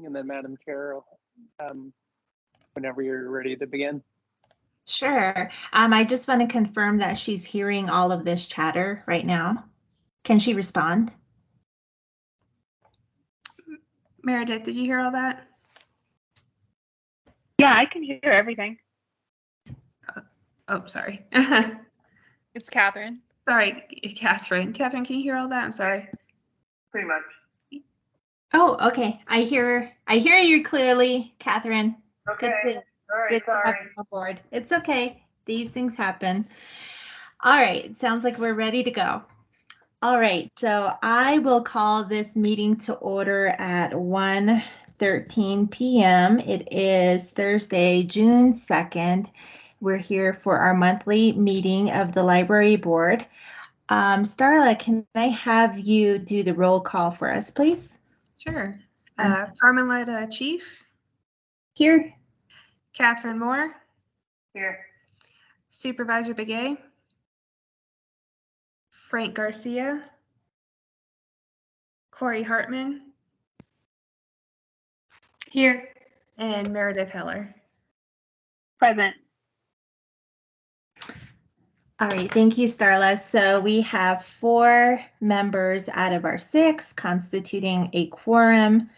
and then Madam Chair, whenever you're ready to begin. Sure. I just want to confirm that she's hearing all of this chatter right now. Can she respond? Meredith, did you hear all that? Yeah, I can hear everything. Oh, sorry. It's Catherine. Sorry, Catherine. Catherine, can you hear all that? I'm sorry. Pretty much. Oh, okay. I hear you clearly, Catherine. Okay. All right. Good to have Sorry. you on board. It's okay. These things happen. All right. Sounds like we're ready to go. All right. So I will call this meeting to order at 1:13 p.m. It is Thursday, June 2nd. We're here for our monthly meeting of the library board. Starla, can I have you do the roll call for us, please? Sure. Carmelita Chief. Here. Catherine Moore. Here. Supervisor Begay. Frank Garcia. Corey Hartman. Here. And Meredith Heller. Present. All right, thank you, Starla. So we have 4 members out of our 6 constituting a quorum.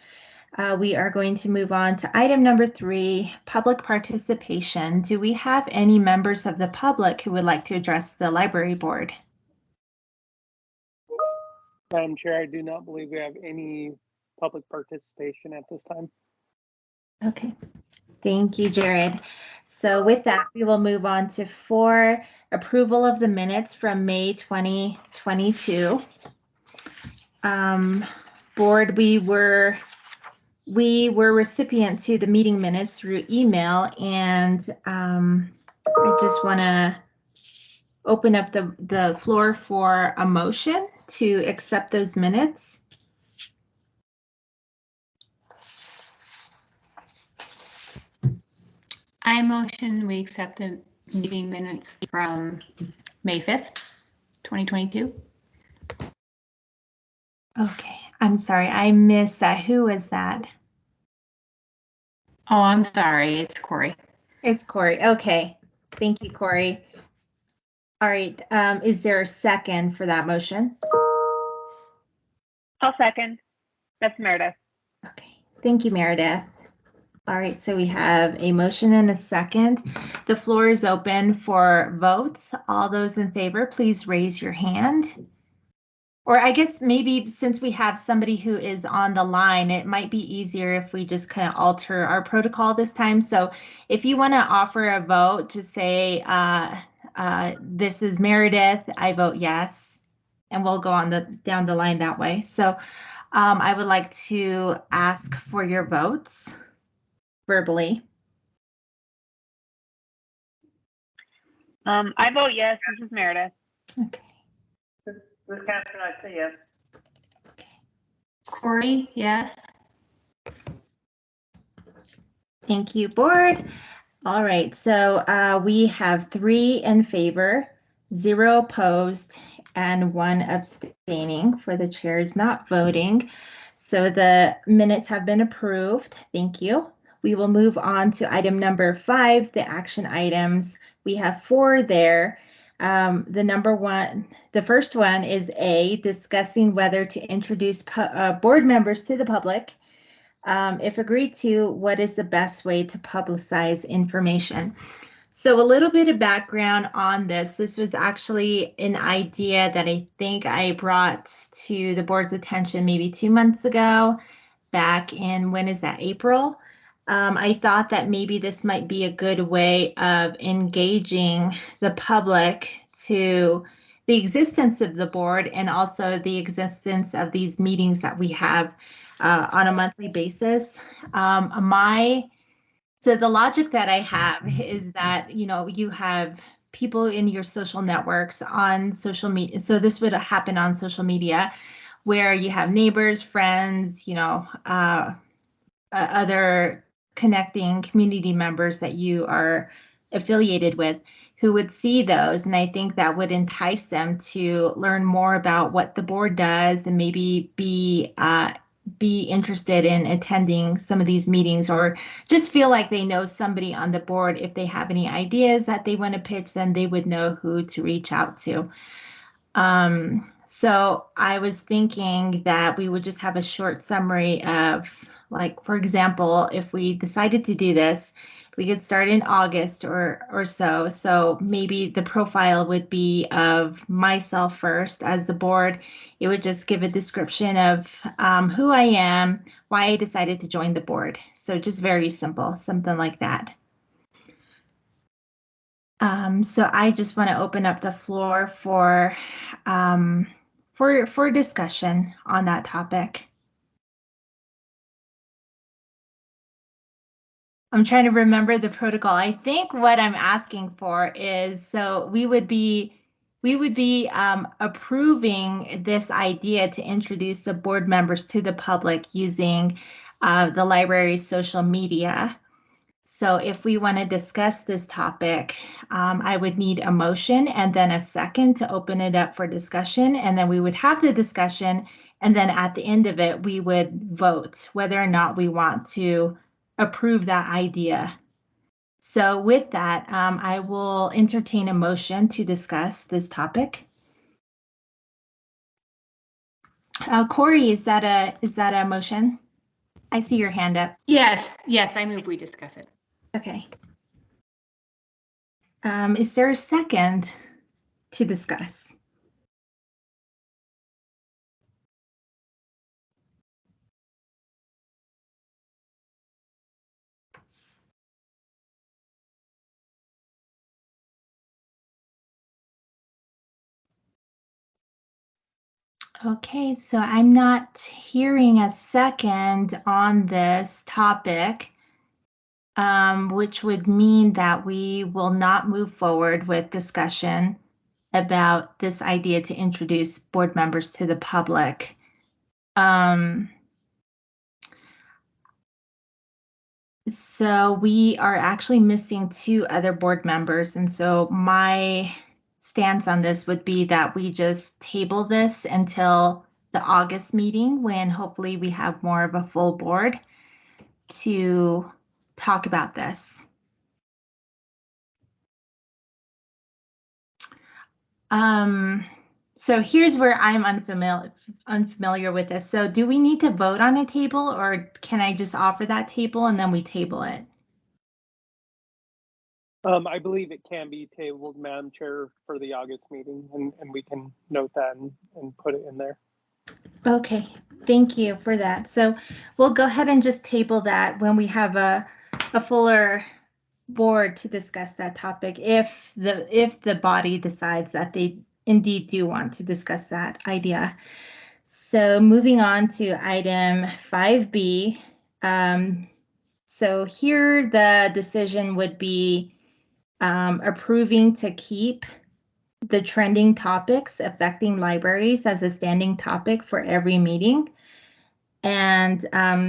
We are going to move on to item number 3, public participation. Do we have any members of the public who would like to address the library board? Madam Chair, I do not believe we have any public participation at this time. Okay, thank you, Jared. So with that, we will move on to 4, approval of the minutes from May 2022. Board, we were recipient to the meeting minutes through email, and I just want to open up the floor for a motion to accept those minutes. I motion we accept the meeting minutes from May 5th, 2022. Okay, I'm sorry, I missed that. Who was that? Oh, I'm sorry, it's Corey. It's Corey. Okay, thank you, Corey. All right, is there a second for that motion? I'll second. That's Meredith. Okay, thank you, Meredith. All right, so we have a motion and a second. The floor is open for votes. All those in favor, please raise your hand. Or I guess maybe since we have somebody who is on the line, it might be easier if we just kind of alter our protocol this time. So if you want to offer a vote, just say, this is Meredith, I vote yes, and we'll go on down the line that way. So I would like to ask for your votes verbally. I vote yes. This is Meredith. Okay. This Catherine, I say yes. Okay. Corey, yes. Thank you, board. All right, so we have 3 in favor, 0 opposed, and 1 abstaining for the chairs not voting. So the minutes have been approved. Thank you. We will move on to item number 5, the action items. We have 4 there. The first one is A, discussing whether to introduce board members to the public. If agreed to, what is the best way to publicize information? So a little bit of background on this. This was actually an idea that I think I brought to the board's attention maybe 2 months ago, back in, when is that, April? I thought that maybe this might be a good way of engaging the public to the existence of the board and also the existence of these meetings that we have on a monthly basis. So the logic that I have is that, you know, you have people in your social networks on social media. So this would happen on social media where you have neighbors, friends, you know, other connecting community members that you are affiliated with who would see those. And I think that would entice them to learn more about what the board does and maybe be be interested in attending some of these meetings or just feel like they know somebody on the board. If they have any ideas that they want to pitch, then they would know who to reach out to. So I was thinking that we would just have a short summary of, like, for example, if we decided to do this, we could start in August or so. So maybe the profile would be of myself first as the board. It would just give a description of who I am, why I decided to join the board. So just very simple, something like that. So I just want to open up the floor for discussion on that topic. I'm trying to remember the protocol. I think what I'm asking for is, so we would be approving this idea to introduce the board members to the public using the library's social media. So if we want to discuss this topic, I would need a motion and then a second to open it up for discussion. And then we would have the discussion. And then at the end of it, we would vote whether or not we want to approve that idea. So with that, I will entertain a motion to discuss this topic. Corey, is that a motion? I see your hand up. Yes, I move we discuss it. Okay. Is there a second to discuss? Okay, so I'm not hearing a second on this topic, which would mean that we will not move forward with discussion about this idea to introduce board members to the public. So we are actually missing 2 other board members, and so my stance on this would be that we just table this until the August meeting, when hopefully we have more of a full board to talk about this. So here's where I'm unfamiliar with this. So do we need to vote on a table, or can I just offer that table and then we table it? I believe it can be tabled, Madam Chair, for the August meeting, and we can note that and put it in there. Okay, thank you for that. So we'll go ahead and just table that when we have a fuller board to discuss that topic, if the body decides that they indeed do want to discuss that idea. So moving on to item 5B. So here the decision would be approving to keep the trending topics affecting libraries as a standing topic for every meeting. And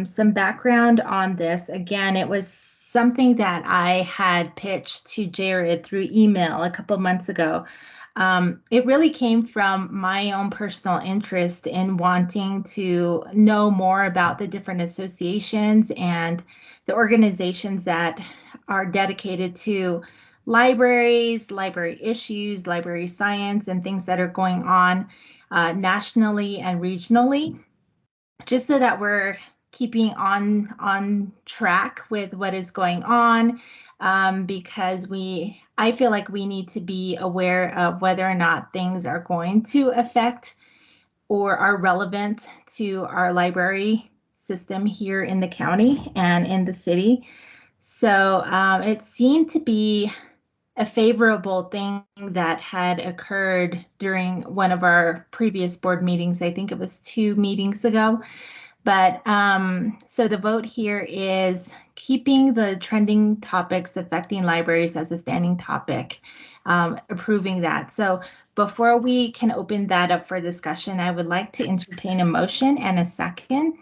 some background on this, again, it was something that I had pitched to Jared through email a couple months ago. It really came from my own personal interest in wanting to know more about the different associations and the organizations that are dedicated to libraries, library issues, library science, and things that are going on nationally and regionally, just so that we're keeping on track with what is going on, because I feel like we need to be aware of whether or not things are going to affect or are relevant to our library system here in the county and in the city. So it seemed to be a favorable thing that had occurred during one of our previous board meetings. I think it was 2 meetings ago. But so the vote here is keeping the trending topics affecting libraries as a standing topic, approving that. So before we can open that up for discussion, I would like to entertain a motion and a second.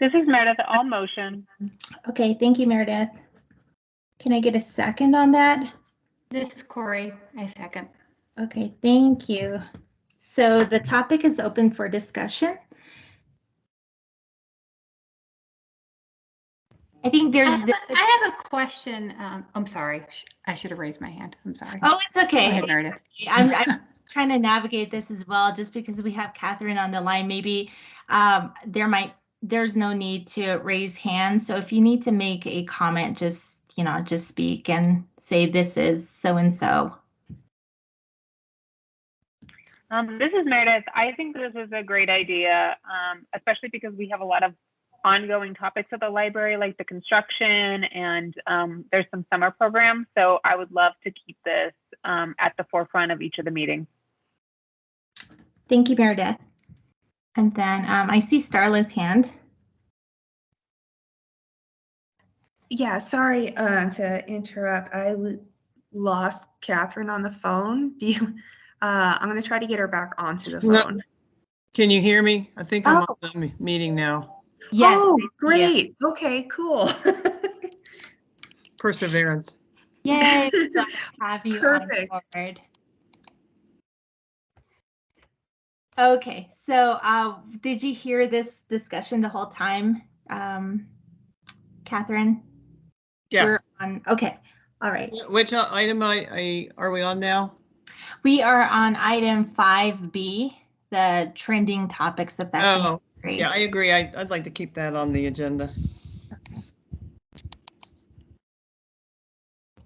This is Meredith. All motion. Okay, thank you, Meredith. Can I get a second on that? This is Corey. I second. Okay, thank you. So the topic is open for discussion. I think there's. I have a question. I'm sorry. I should have raised my hand. I'm sorry. Oh, it's okay. Go ahead, Meredith. I'm trying to navigate this as well, just because we have Catherine on the line. Maybe there's no need to raise hands. So if you need to make a comment, just speak and say this is so and so. This is Meredith. I think this is a great idea, especially because we have a lot of ongoing topics at the library, like the construction, and there's some summer programs. So I would love to keep this at the forefront of each of the meetings. Thank you, Meredith. And then I see Starla's hand. Yeah, sorry to interrupt. I lost Catherine on the phone. Do you? I'm going to try to get her back onto the No. phone. Can you hear me? I think I'm Oh. on the meeting now. Yes. Oh, great. Okay, cool. Perseverance. Yay. Glad to have you Perfect. on board. Okay, so did you hear this discussion the whole time, Catherine? Yeah. We're on. Okay. All right. Which item are we on now? We are on item 5B, the trending topics affecting. Oh, yeah, I agree. I'd like to keep that on the agenda.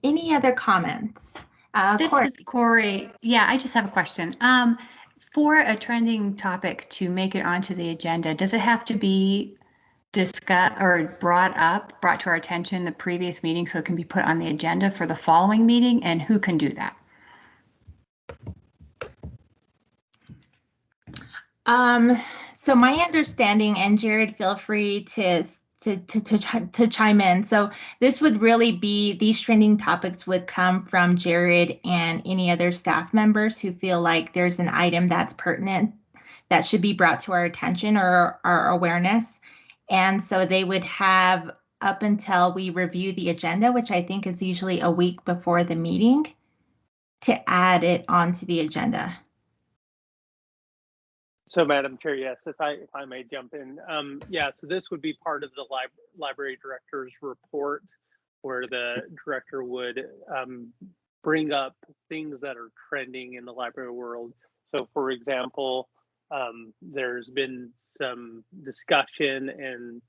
Any other comments? This Corey? is Corey. Yeah, I just have a question. For a trending topic to make it onto the agenda, does it have to be discussed or brought to our attention the previous meeting so it can be put on the agenda for the following meeting? And who can do that? So my understanding, and Jared, feel free to chime in. So this would really be, these trending topics would come from Jared and any other staff members who feel like there's an item that's pertinent that should be brought to our attention or our awareness. And so they would have up until we review the agenda, which I think is usually a week before the meeting, to add it onto the agenda. So, Madam Chair, yes, if I may jump in, yeah. So this would be part of the library director's report, where the director would bring up things that are trending in the library world. So, for example, there's been some discussion and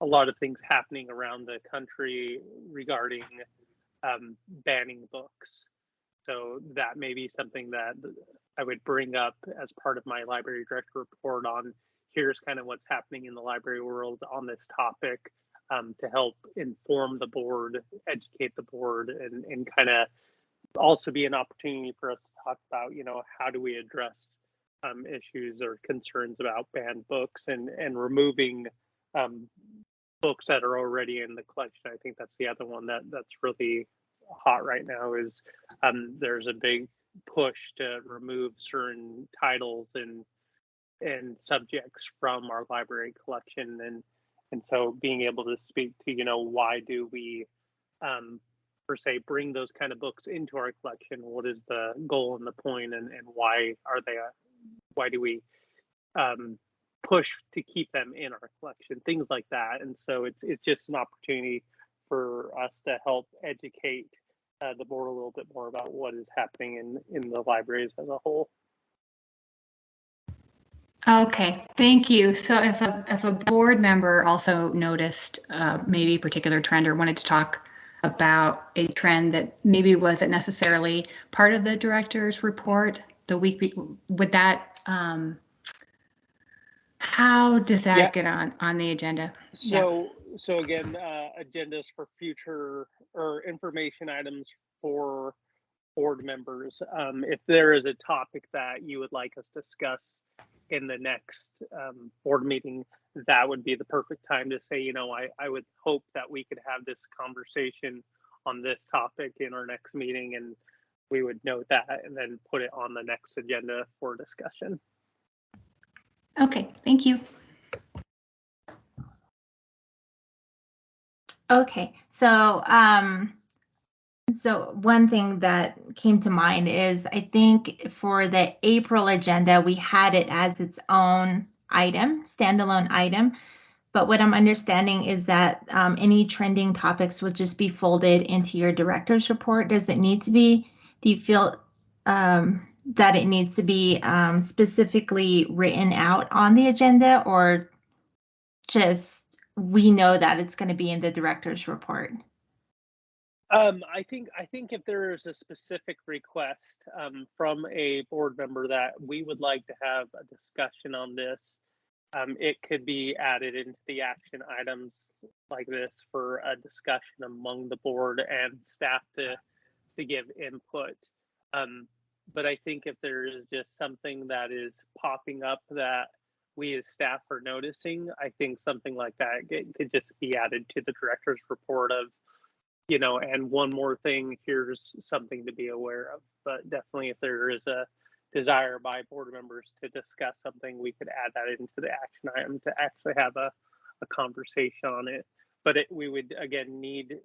a lot of things happening around the country regarding banning books. So that may be something that I would bring up as part of my library director report on. Here's kind of what's happening in the library world on this topic, to help inform the board, educate the board, and kind of also be an opportunity for us to talk about, how do we address issues or concerns about banned books and removing books that are already in the collection. I think that's the other one that's really hot right now is there's a big push to remove certain titles and subjects from our library collection, and so being able to speak to why do we per se bring those kind of books into our collection, what is the goal and the point, and why do we push to keep them in our collection, things like that. And so it's just an opportunity for us to help educate the board a little bit more about what is happening in the libraries as a whole. Okay, thank you. So if a board member also noticed maybe a particular trend or wanted to talk about a trend that maybe wasn't necessarily part of the director's report the week, would that, how does that get on the agenda? So again, agendas for future or information items for board members. If there is a topic that you would like us to discuss in the next board meeting, that would be the perfect time to say, I would hope that we could have this conversation on this topic in our next meeting, and we would note that and then put it on the next agenda for discussion. Okay, thank you. Okay, so So one thing that came to mind is I think for the April agenda, we had it as its own item, standalone item. But what I'm understanding is that any trending topics would just be folded into your director's report. Does it need to be? Do you feel that it needs to be specifically written out on the agenda, or just we know that it's going to be in the director's report? I think if there is a specific request from a board member that we would like to have a discussion on this, it could be added into the action items like this for a discussion among the board and staff to give input. But I think if there is just something that is popping up that we as staff are noticing, I think something like that could just be added to the director's report of, you know, and one more thing, here's something to be aware of. But definitely if there is a desire by board members to discuss something, we could add that into the action item to actually have a conversation on it. But we would again need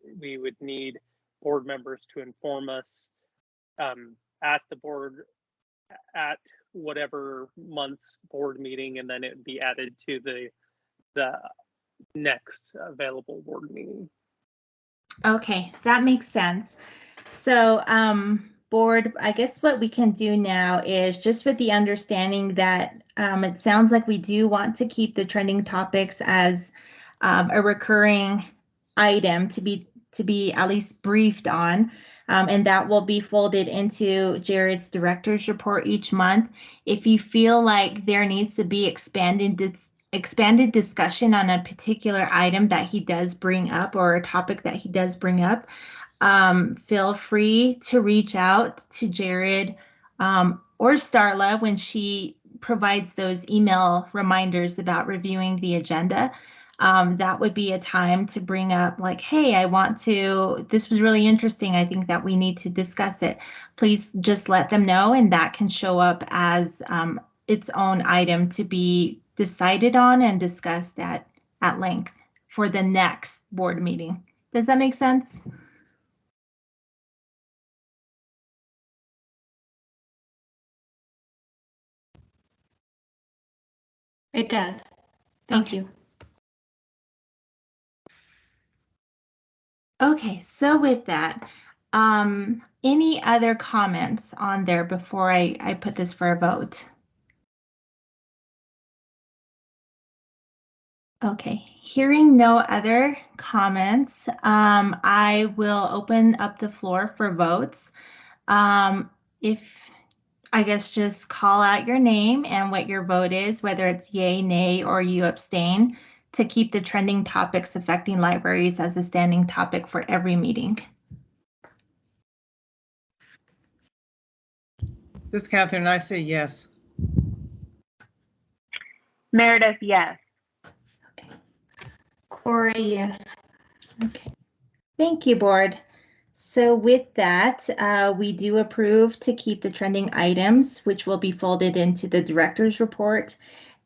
board members to inform us at the board at whatever month's board meeting, and then it would be added to the next available board meeting. Okay, that makes sense. So, board, I guess what we can do now is just with the understanding that it sounds like we do want to keep the trending topics as a recurring item to be at least briefed on, and that will be folded into Jared's director's report each month. If you feel like there needs to be expanded discussion on a particular item that he does bring up or a topic that he does bring up, feel free to reach out to Jared or Starla when she provides those email reminders about reviewing the agenda. That would be a time to bring up like, hey, this was really interesting. I think that we need to discuss it. Please just let them know, and that can show up as its own item to be decided on and discussed at length for the next board meeting. Does that make sense? It does. Thank Okay. you. Okay, so with that, any other comments on there before I put this for a vote? Okay, hearing no other comments, I will open up the floor for votes. If I guess just call out your name and what your vote is, whether it's yay, nay, or you abstain, to keep the trending topics affecting libraries as a standing topic for every meeting. This is Catherine, I say yes. Meredith, yes. Okay. Corey, yes. Okay. Thank you, board. So with that, we do approve to keep the trending items, which will be folded into the director's report.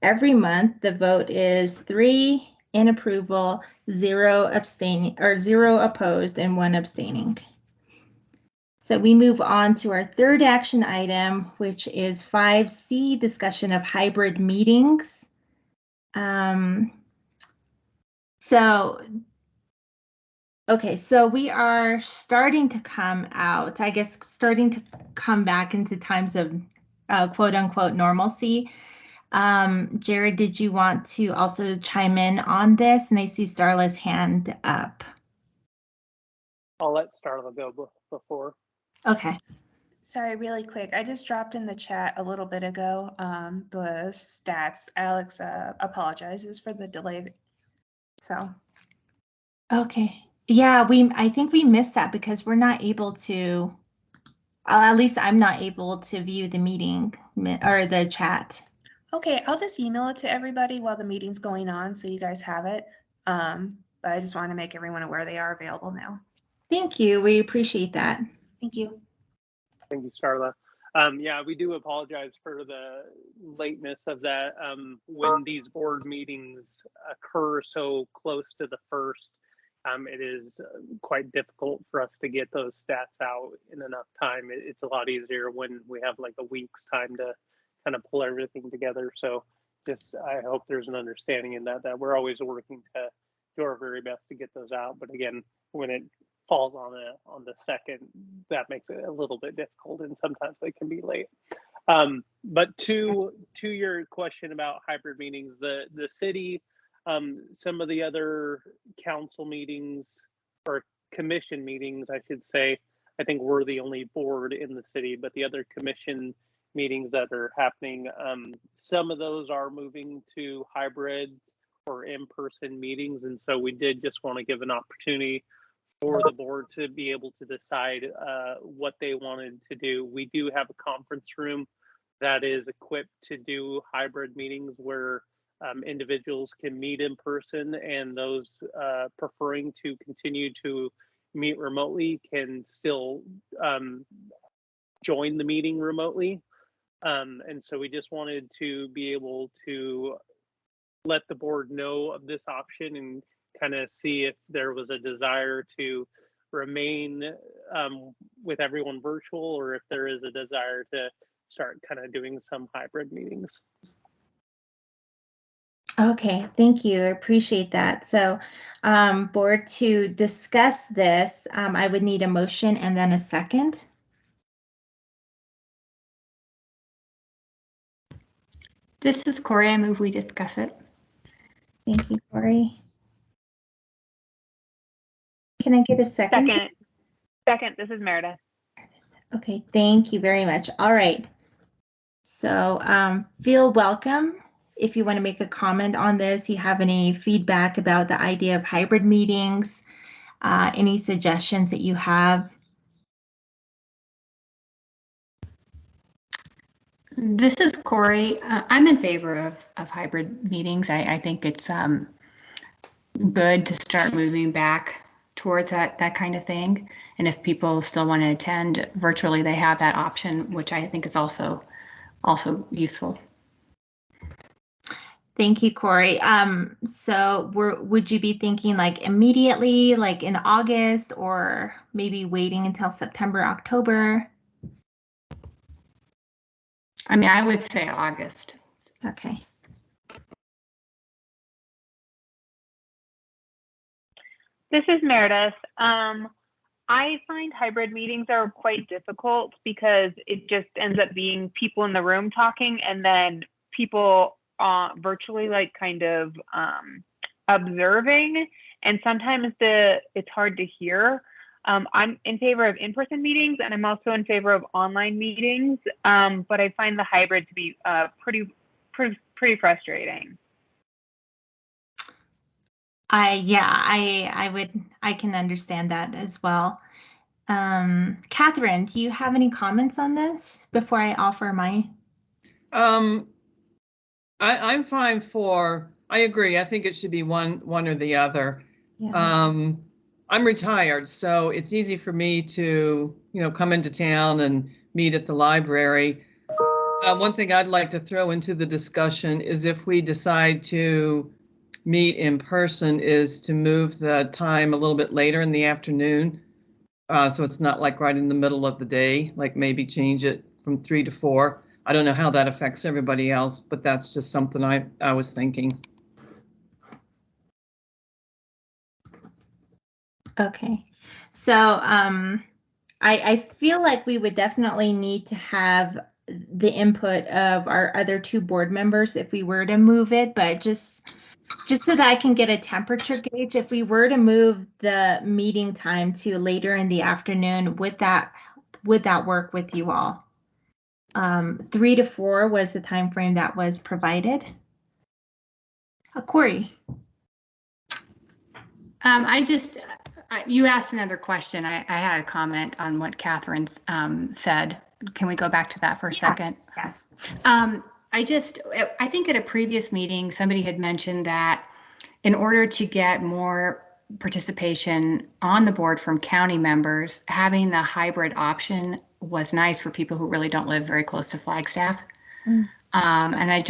Every month, the vote is 3 in approval, 0 abstaining, or 0 opposed, and 1 abstaining. So we move on to our third action item, which is 5C, discussion of hybrid meetings. Okay, so we are starting to come out, I guess, starting to come back into times of quote unquote normalcy. Jared, did you want to also chime in on this? And I see Starla's hand up. I'll let Starla go before. Okay. Sorry, really quick. I just dropped in the chat a little bit ago the stats. Alex apologizes for the delay. So. Okay. Yeah, I think we missed that because we're not able to, at least I'm not able to view the meeting or the chat. Okay, I'll just email it to everybody while the meeting's going on so you guys have it. But I just want to make everyone aware they are available now. Thank you. We appreciate that. Thank you. Thank you, Starla. Yeah, we do apologize for the lateness of that. When these board meetings occur so close to the first, it is quite difficult for us to get those stats out in enough time. It's a lot easier when we have like a week's time to kind of pull everything together. So just, I hope there's an understanding in that we're always working to do our very best to get those out. But again, when it falls on the second, that makes it a little bit difficult, and sometimes they can be late. But to your question about hybrid meetings, the city, some of the other council meetings or commission meetings, I should say, I think we're the only board in the city, but the other commission meetings that are happening, some of those are moving to hybrid or in-person meetings. And so we did just want to give an opportunity for the board to be able to decide what they wanted to do. We do have a conference room that is equipped to do hybrid meetings where individuals can meet in person, and those preferring to continue to meet remotely can still join the meeting remotely. And so we just wanted to be able to let the board know of this option and kind of see if there was a desire to remain with everyone virtual, or if there is a desire to start kind of doing some hybrid meetings. Okay, thank you. I appreciate that. So, board, to discuss this, I would need a motion and then a second. This is Corey. I move we discuss it. Thank you, Corey. Can I get a second? Second, this is Meredith. Okay, thank you very much. All right. So feel welcome. If you want to make a comment on this, you have any feedback about the idea of hybrid meetings, any suggestions that you have. This is Corey. I'm in favor of hybrid meetings. I think it's good to start moving back towards that kind of thing. And if people still want to attend virtually, they have that option, which I think is also useful. Thank you, Corey. So would you be thinking like immediately, like in August, or maybe waiting until September, October? I mean, I would say August. Okay. This is Meredith. I find hybrid meetings are quite difficult because it just ends up being people in the room talking, and then people virtually like kind of observing, and sometimes it's hard to hear. I'm in favor of in-person meetings, and I'm also in favor of online meetings, but I find the hybrid to be pretty frustrating. I can understand that as well. Catherine, do you have any comments on this before I offer my? I'm fine I agree. I think it should be one or the other. Yeah. I'm retired, so it's easy for me to, come into town and meet at the library. One thing I'd like to throw into the discussion is if we decide to meet in person, is to move the time a little bit later in the afternoon. So it's not like right in the middle of the day, like maybe change it from 3 to 4. I don't know how that affects everybody else, but that's just something I was thinking. Okay, so I feel like we would definitely need to have the input of our other two board members if we were to move it, but just so that I can get a temperature gauge, if we were to move the meeting time to later in the afternoon, would that work with you all? 3 to 4 was the time frame that was provided. Corey. You asked another question. I had a comment on what Catherine said. Can we go back to that for a second? Yes. I think at a previous meeting, somebody had mentioned that in order to get more participation on the board from county members, having the hybrid option was nice for people who really don't live very close to Flagstaff. And I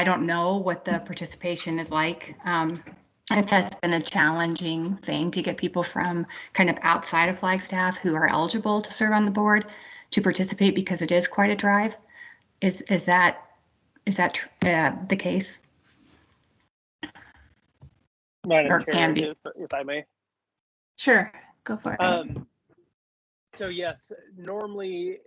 don't know what the participation is like if that's been a challenging thing to get people from kind of outside of Flagstaff who are eligible to serve on the board to participate, because it is quite a drive. Is that the case? Madam Or Chair, can be. if I may. Sure, go for it. So yes, normally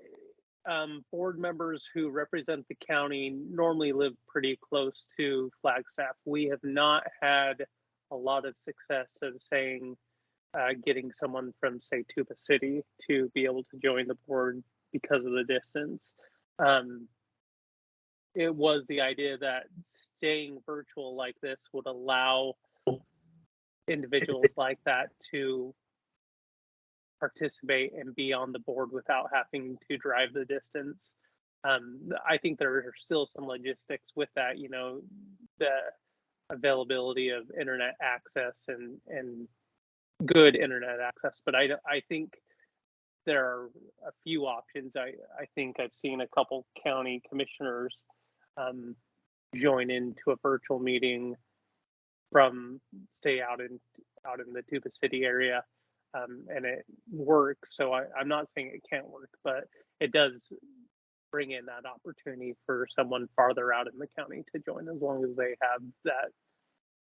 board members who represent the county normally live pretty close to Flagstaff. We have not had a lot of success of saying getting someone from, say, Tuba City to be able to join the board because of the distance. It was the idea that staying virtual like this would allow individuals like that to participate and be on the board without having to drive the distance. I think there are still some logistics with that, you know, the availability of internet access and good internet access. But I think there are a few options. I think I've seen a couple county commissioners join into a virtual meeting from, say, out in the Tuba City area, and it works. So I'm not saying it can't work, but it does bring in that opportunity for someone farther out in the county to join, as long as they have that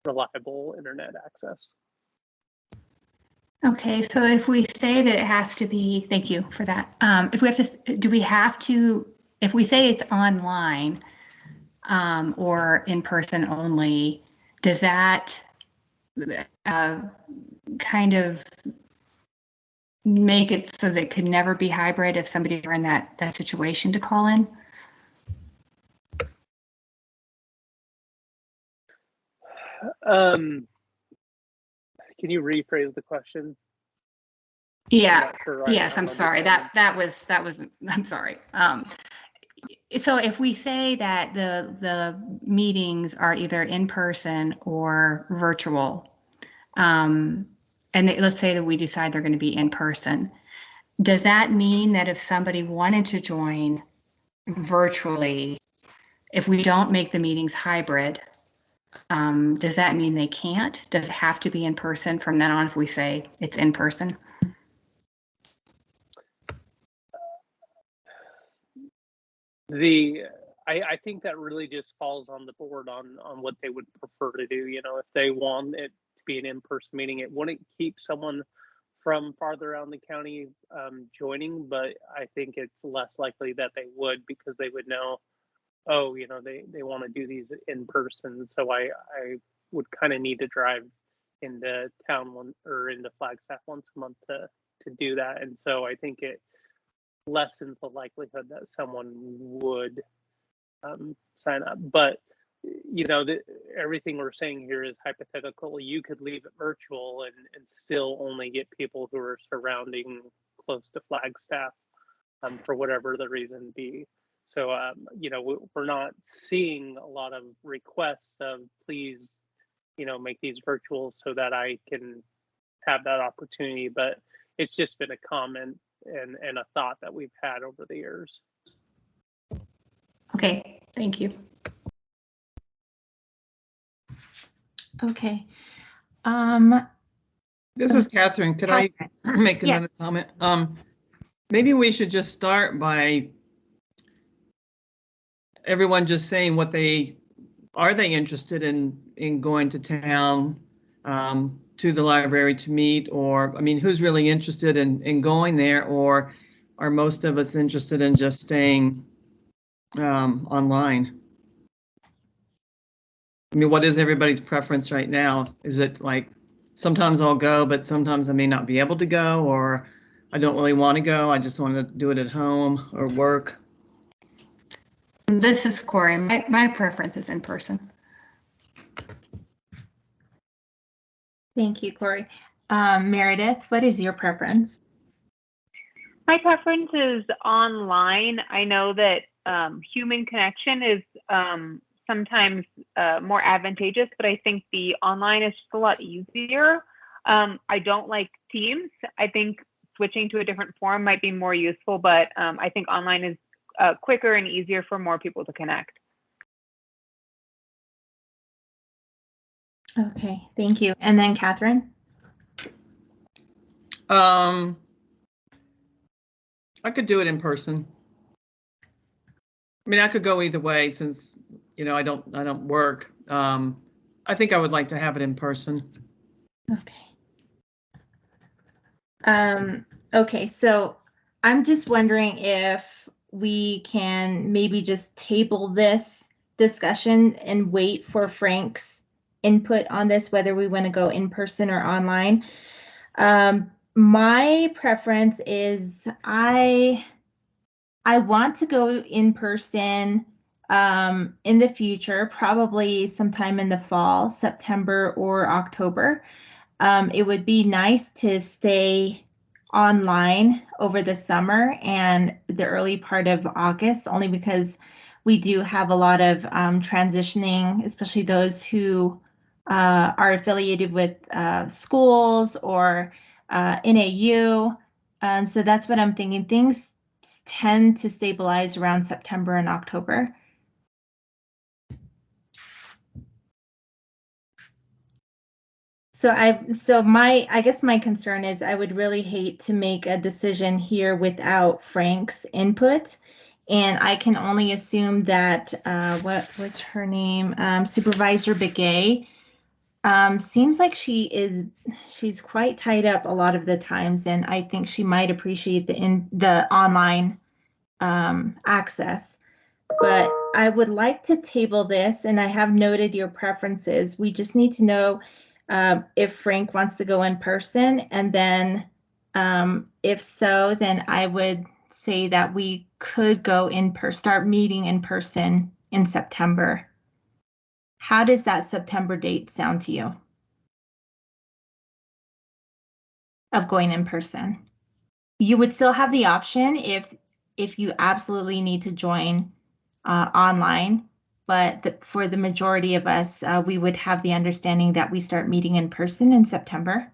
reliable internet access. Okay, so if we say that it has to be, thank you for that. If we have to, do we have to, if we say it's online or in person only, does that kind of make it so that it could never be hybrid if somebody were in that situation to call in? Can you rephrase the question? Yeah. Sure Yes, I'm sorry. That was. I'm sorry. So if we say that the meetings are either in person or virtual, and let's say that we decide they're going to be in person, does that mean that if somebody wanted to join virtually, if we don't make the meetings hybrid, does that mean they can't? Does it have to be in person from then on if we say it's in person? I think that really just falls on the board on what they would prefer to do. You know, if they want it to be an in-person meeting, it wouldn't keep someone from farther around the county joining, but I think it's less likely that they would, because they would know, oh, you know, they want to do these in person. So I would kind of need to drive into town into Flagstaff once a month to do that. And so I think it lessens the likelihood that someone would sign up. But you know, everything we're saying here is hypothetical. You could leave it virtual and still only get people who are surrounding close to Flagstaff for whatever the reason be. So you know, we're not seeing a lot of requests of, please, you know, make these virtual so that I can have that opportunity. But it's just been a comment and a thought that we've had over the years. Okay, thank you. Okay. This is Catherine. Could I make another comment? Maybe we should just start by everyone just saying what are they interested in going to town, to the library to meet, or, I mean, who's really interested in going there, or are most of us interested in just staying online? I mean, what is everybody's preference right now? Is it like, sometimes I'll go, but sometimes I may not be able to go, or I don't really want to go, I just want to do it at home or work? This is Corey. My preference is in person. Thank you, Corey. Meredith, what is your preference? My preference is online. I know that human connection is sometimes more advantageous, but I think the online is just a lot easier. I don't like Teams. I think switching to a different forum might be more useful, but I think online is quicker and easier for more people to connect. Okay, thank you. And then Catherine? I could do it in person. I mean, I could go either way since, you know, I don't work. I think I would like to have it in person. Okay. Okay, so I'm just wondering if we can maybe just table this discussion and wait for Frank's input on this, whether we want to go in person or online. My preference is I want to go in person in the future, probably sometime in the fall, September or October. It would be nice to stay online over the summer and the early part of August, only because we do have a lot of transitioning, especially those who are affiliated with schools or NAU. So that's what I'm thinking. Things tend to stabilize around September and October. So I guess my concern is I would really hate to make a decision here without Frank's input. And I can only assume that, what was her name? Supervisor Begay. Seems like she's quite tied up a lot of the times, and I think she might appreciate the online access. But I would like to table this, and I have noted your preferences. We just need to know if Frank wants to go in person, and then if so, then I would say that we could go in person, start meeting in person in September. How does that September date sound to you? Of going in person. You would still have the option if you absolutely need to join online, but for the majority of us, we would have the understanding that we start meeting in person in September.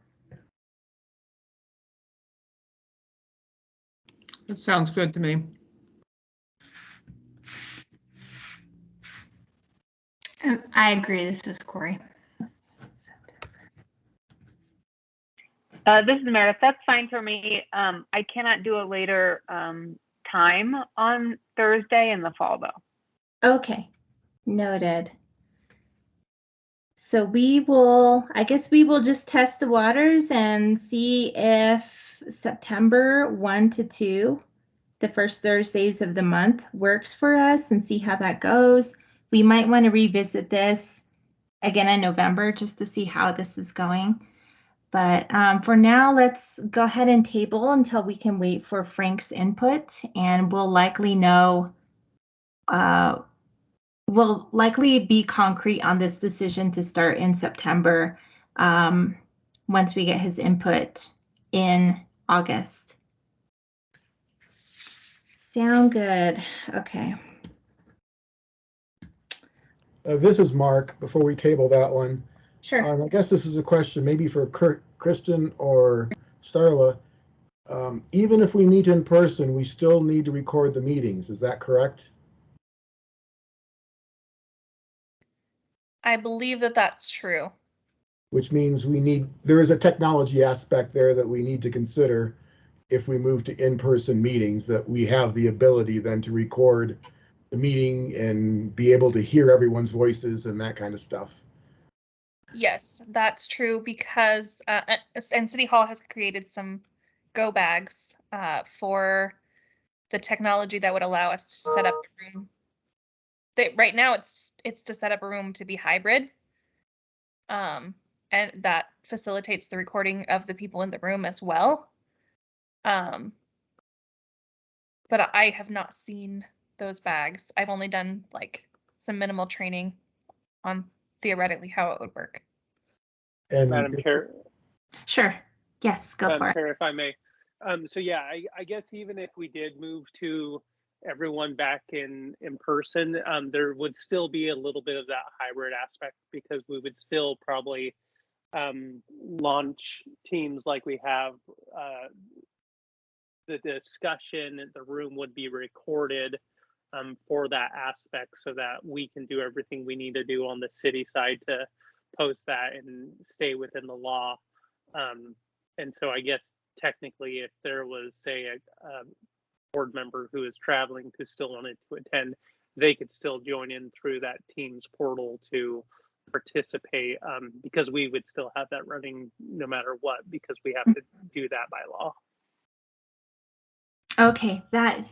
That sounds good to me. I agree. This is Corey. This is Meredith. That's fine for me. I cannot do a later time on Thursday in the fall, though. Okay, noted. So I guess we will just test the waters and see if September 1 to 2, the first Thursdays of the month, works for us and see how that goes. We might want to revisit this again in November just to see how this is going. But for now, let's go ahead and table until we can wait for Frank's input, and we'll likely know, we'll likely be concrete on this decision to start in September once we get his input in August. Sound good? Okay. This is Mark. Before we table that one, Sure. I guess this is a question maybe for Kristen or Starla. Even if we meet in person, we still need to record the meetings. Is that correct? I believe that that's true. Which means there is a technology aspect there that we need to consider if we move to in-person meetings, that we have the ability then to record the meeting and be able to hear everyone's voices and that kind of stuff. Yes, that's true because and City Hall has created some go bags for the technology that would allow us to set up a room. Right now it's to set up a room to be hybrid. And that facilitates the recording of the people in the room as well. But I have not seen those bags. I've only done like some minimal training on theoretically how it would work. And Madam Chair. Sure. Yes, go for Madam it. Chair, if I may. So yeah, I guess even if we did move to everyone back in person, there would still be a little bit of that hybrid aspect because we would still probably launch teams like we have. The discussion, the room would be recorded for that aspect so that we can do everything we need to do on the city side to post that and stay within the law. And so I guess technically, if there was, say, a board member who is traveling who still wanted to attend, they could still join in through that Teams portal to participate, because we would still have that running no matter what, because we have to do that by law. Okay, that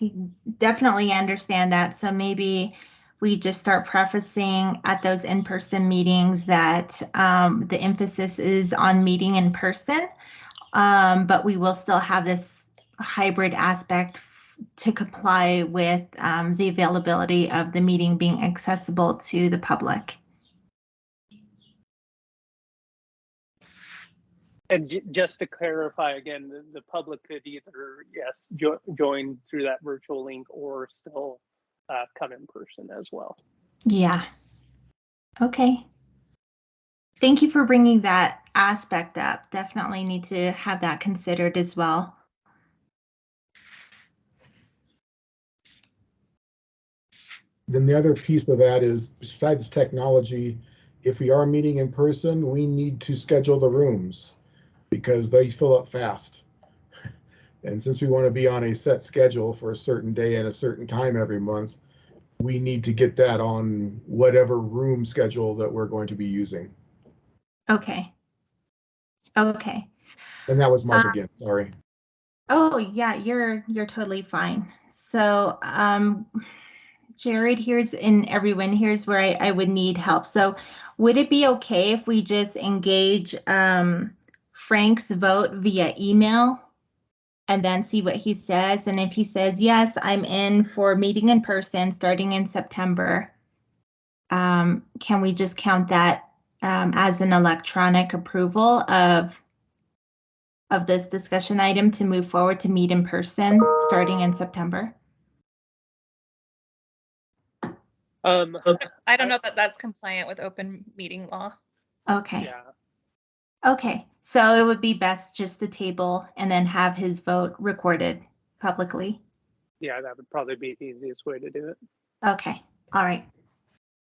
definitely understand that. So maybe we just start prefacing at those in-person meetings that the emphasis is on meeting in person, but we will still have this hybrid aspect to comply with the availability of the meeting being accessible to the public. And just to clarify again, the public could either, yes, join through that virtual link or still come in person as well. Yeah. Okay. Thank you for bringing that aspect up. Definitely need to have that considered as well. Then the other piece of that is, besides technology, if we are meeting in person, we need to schedule the rooms because they fill up fast. And since we want to be on a set schedule for a certain day at a certain time every month, we need to get that on whatever room schedule that we're going to be using. Okay. Okay. And that was Mark again, sorry. Oh yeah, you're totally fine. So Jared, here's where I would need help. So would it be okay if we just engage Frank's vote via email and then see what he says? And if he says, yes, I'm in for meeting in person starting in September, can we just count that as an electronic approval of this discussion item to move forward to meet in person starting in September? I don't know that that's compliant with open meeting law. Okay. Yeah. Okay, so it would be best just to table and then have his vote recorded publicly. Yeah, that would probably be the easiest way to do it. Okay, all right.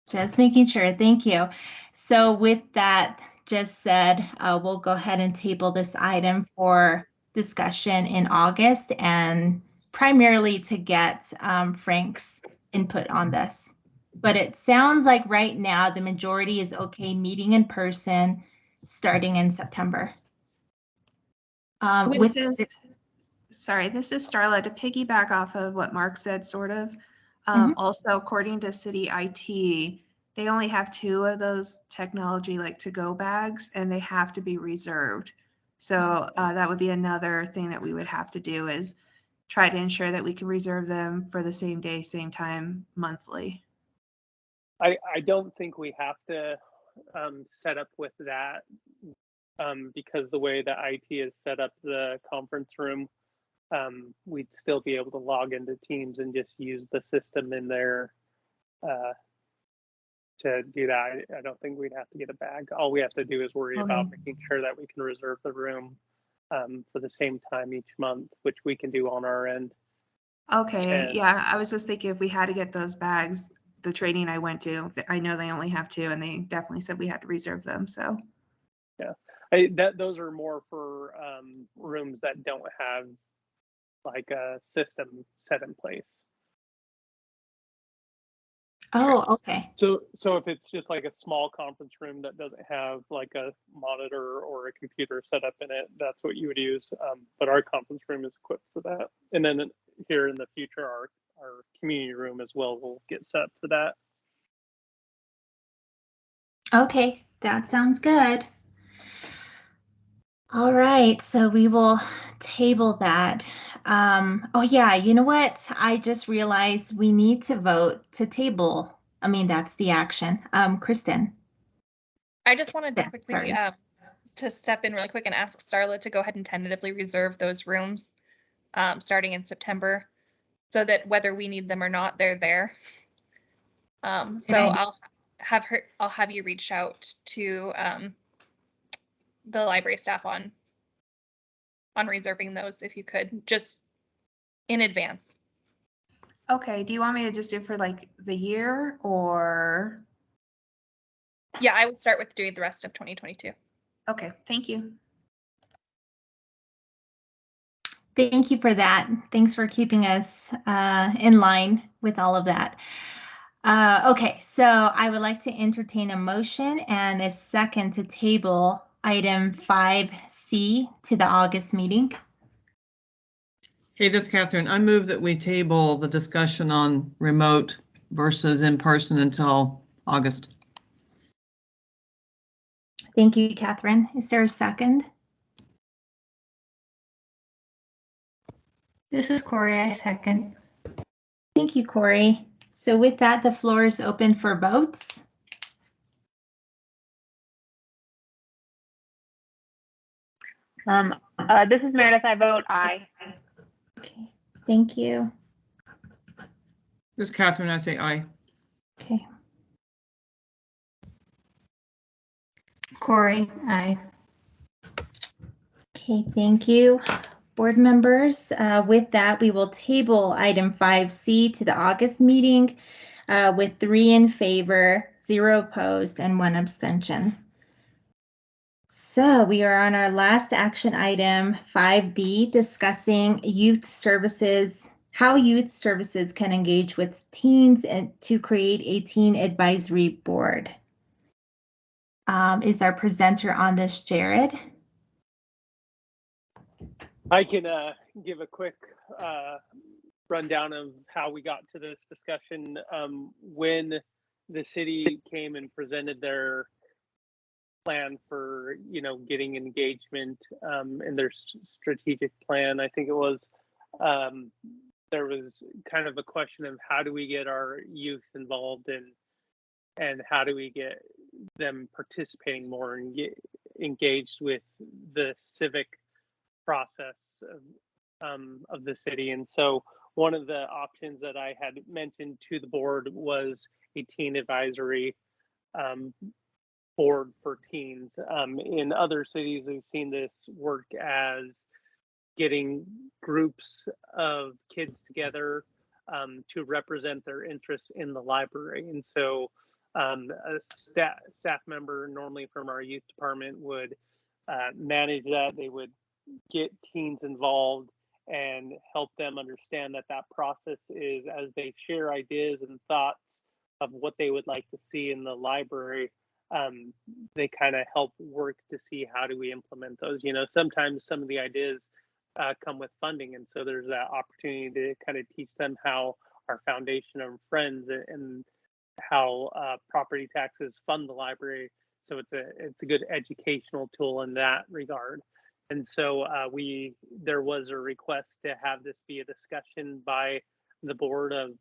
Just making sure, thank you. So with that just said, we'll go ahead and table this item for discussion in August and primarily to get Frank's input on this. But it sounds like right now the majority is okay meeting in person starting in September. This is Starla, to piggyback off of what Mark said, sort of. Also, according to city IT, they only have 2 of those technology like to-go bags, and they have to be reserved. So that would be another thing that we would have to do, is try to ensure that we can reserve them for the same day, same time, monthly. I don't think we have to set up with that because the way that IT has set up the conference room, we'd still be able to log into Teams and just use the system in there to do that. I don't think we'd have to get a bag. All we have to do is worry about making sure that we can reserve the room for the same time each month, which we can do on our end. Okay, yeah, I was just thinking if we had to get those bags, the training I went to, I know they only have 2, and they definitely said we had to reserve them, so. Yeah, those are more for rooms that don't have like a system set in place. Oh, okay. So if it's just like a small conference room that doesn't have like a monitor or a computer set up in it, that's what you would use. But our conference room is equipped for that. And then here in the future, our community room as well will get set up for that. Okay, that sounds good. All right, so we will table that. Oh yeah, you know what? I just realized we need to vote to table. I mean, that's the action. Kristen. I just wanted to Yeah, quickly sorry. to step in really quick and ask Starla to go ahead and tentatively reserve those rooms starting in September, so that whether we need them or not, they're there. So I'll have you reach out to the library staff on reserving those if you could, just in advance. Okay, do you want me to just do it for like the year, or? Yeah, I would start with doing the rest of 2022. Okay, thank you. Thank you for that. Thanks for keeping us in line with all of that. Okay, so I would like to entertain a motion and a second to table item 5C to the August meeting. Hey, this is Catherine. I move that we table the discussion on remote versus in person until August. Thank you, Catherine. Is there a second? This is Corey, I second. Thank you, Corey. So with that, the floor is open for votes. This is Meredith. I vote aye. Okay, thank you. This is Catherine. I say aye. Okay, Corey, aye. okay, thank you. Board members, with that, we will table item 5C to the August meeting with 3 in favor, 0 opposed, and 1 abstention. So we are on our last action item, 5D, discussing youth services, how youth services can engage with teens and to create a teen advisory board. Is our presenter on this Jared? I can give a quick rundown of how we got to this discussion. When the city came and presented their plan for, getting engagement in their strategic plan, I think it was, there was kind of a question of how do we get our youth involved and how do we get them participating more and get engaged with the civic process of the city. And so one of the options that I had mentioned to the board was a teen advisory board for teens. In other cities, we've seen this work as getting groups of kids together to represent their interests in the library. And so a staff member, normally from our youth department, would manage that. They would get teens involved and help them understand that process is, as they share ideas and thoughts of what they would like to see in the library, they kind of help work to see how do we implement those. Sometimes some of the ideas come with funding, and so there's that opportunity to kind of teach them how our foundation of friends and how property taxes fund the library. So it's a good educational tool in that regard. And so there was a request to have this be a discussion by the board of,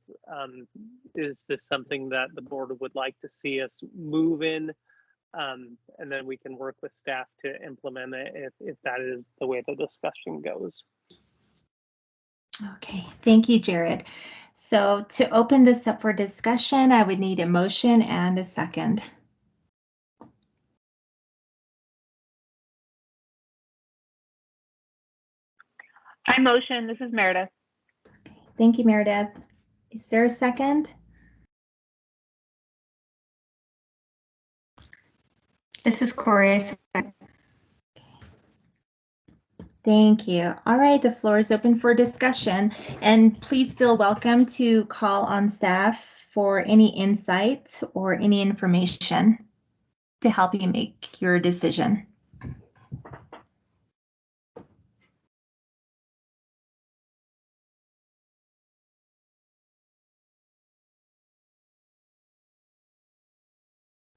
is this something that the board would like to see us move in? And then we can work with staff to implement it if that is the way the discussion goes. Okay, thank you, Jared. So to open this up for discussion, I would need a motion and a second. I motion. This is Meredith. Okay, thank you, Meredith. Is there a second? This is Corey, I second. Thank you. All right, the floor is open for discussion, and please feel welcome to call on staff for any insights or any information to help you make your decision.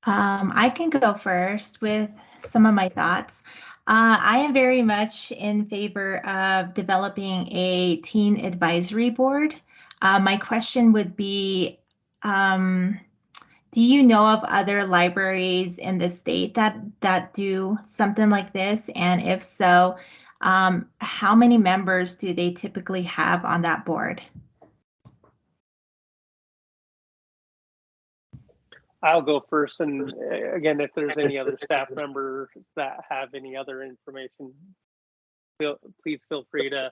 I can go first with some of my thoughts. I am very much in favor of developing a teen advisory board. My question would be, do you know of other libraries in the state that do something like this? And if so, how many members do they typically have on that board? I'll go first, and again, if there's any other staff members that have any other information, please feel free to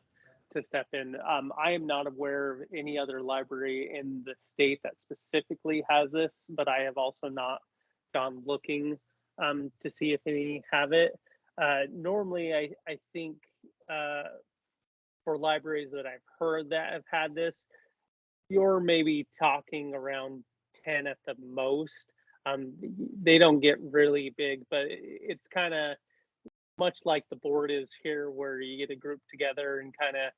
step in. I am not aware of any other library in the state that specifically has this, but I have also not gone looking to see if any have it. Normally, I think for libraries that I've heard that have had this, you're maybe talking around 10 at the most. They don't get really big, but it's kind of much like the board is here, where you get a group together and kind of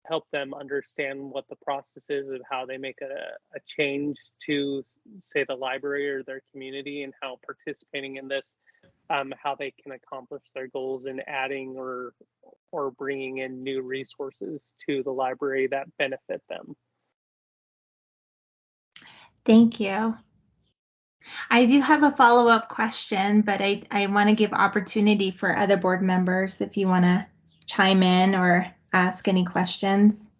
help them understand what the process is of how they make a change to, say, the library or their community, and how participating in this, how they can accomplish their goals in adding or bringing in new resources to the library that benefit them. Thank you. I do have a follow-up question, but I want to give opportunity for other board members if you want to chime in or ask any questions.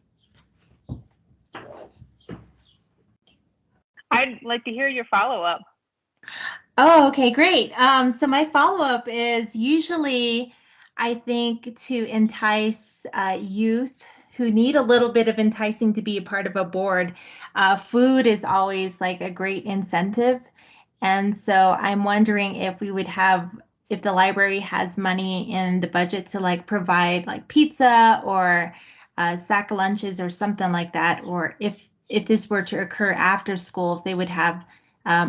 I'd like to hear your follow-up. Oh, okay, great. So my follow-up is usually, I think, to entice youth who need a little bit of enticing to be a part of a board. Food is always like a great incentive. And so I'm wondering if we would have, if the library has money in the budget to like provide like pizza or a sack of lunches or something like that, or if this were to occur after school, if they would have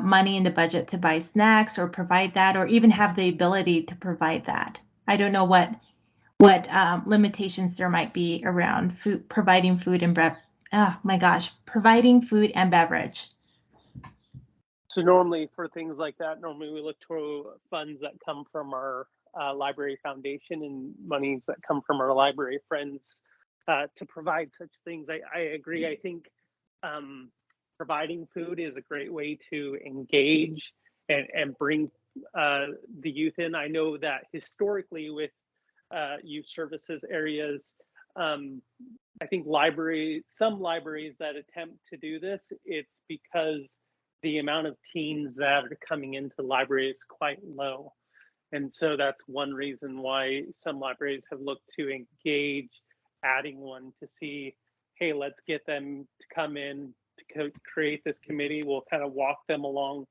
money in the budget to buy snacks or provide that, or even have the ability to provide that. I don't know what limitations there might be around food, providing food and providing food and beverage. So normally for things like that, normally we look to funds that come from our library foundation and monies that come from our library friends to provide such things. I agree. I think providing food is a great way to engage and bring the youth in. I know that historically with youth services areas, I think some libraries that attempt to do this, it's because the amount of teens that are coming into the library is quite low. And so that's one reason why some libraries have looked to engage adding one to see, hey, let's get them to come in to create this committee. We'll kind of walk them along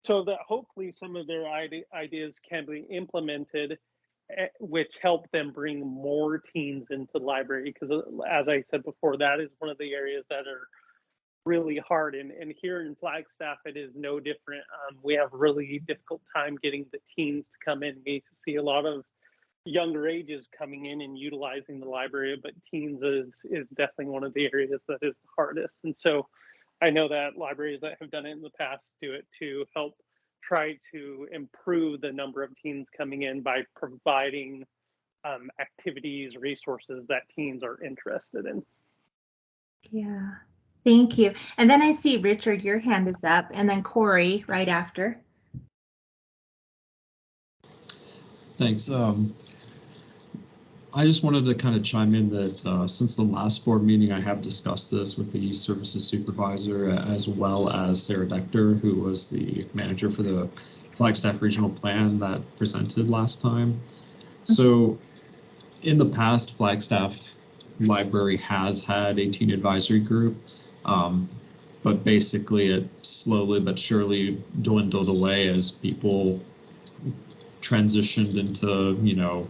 so that hopefully some of their ideas can be implemented, which help them bring more teens into the library. Because as I said before, that is one of the areas that are really hard. And here in Flagstaff, it is no different. We have really difficult time getting the teens to come in. We see a lot of younger ages coming in and utilizing the library, but teens is definitely one of the areas that is the hardest. And so I know that libraries that have done it in the past do it to help try to improve the number of teens coming in by providing activities, resources that teens are interested in. Yeah. Thank you. And then I see Richard, your hand is up, and then Corey right after. Thanks. I just wanted to kind of chime in that since the last board meeting, I have discussed this with the youth services supervisor as well as Sarah Dector, who was the manager for the Flagstaff regional plan that presented last time. So in the past, Flagstaff Library has had a teen advisory group. But basically it slowly but surely dwindled away as people transitioned into, you know,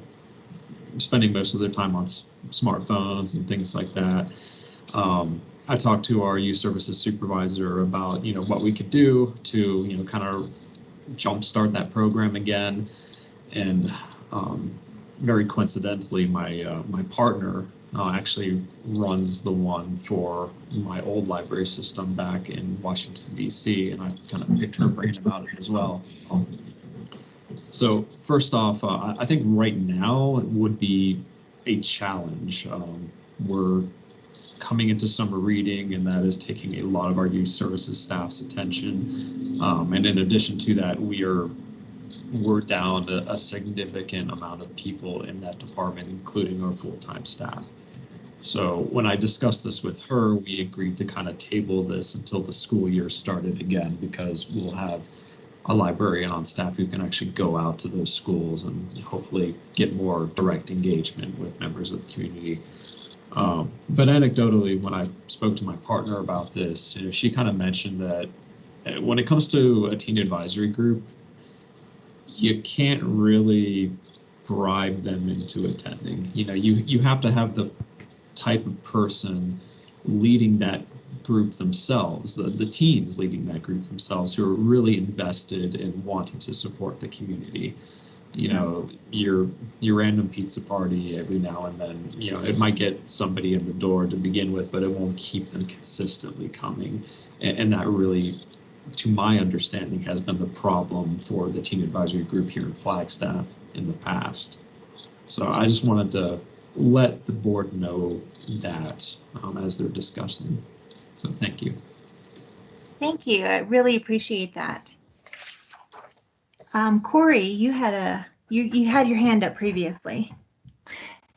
spending most of their time on smartphones and things like that. I talked to our youth services supervisor about, you know, what we could do to, you know, kind of jumpstart that program again. And very coincidentally, my partner actually runs the one for my old library system back in Washington, D.C., and I kind of picked her brain about it as well. So first off, I think right now it would be a challenge. We're coming into summer reading, and that is taking a lot of our youth services staff's attention. And in addition to that, we're down a significant amount of people in that department, including our full-time staff. So when I discussed this with her, we agreed to kind of table this until the school year started again, because we'll have a librarian on staff who can actually go out to those schools and hopefully get more direct engagement with members of the community. But anecdotally, when I spoke to my partner about this, you know, she kind of mentioned that when it comes to a teen advisory group, you can't really bribe them into attending. You know, you have to have the type of person leading that group themselves, the teens leading that group themselves, who are really invested in wanting to support the community. You know, your random pizza party every now and then, you know, it might get somebody in the door to begin with, but it won't keep them consistently coming. And that really, to my understanding, has been the problem for the teen advisory group here in Flagstaff in the past. So I just wanted to let the board know that as they're discussing. So thank you. Thank you. I really appreciate that. Corey, you had you had your hand up previously.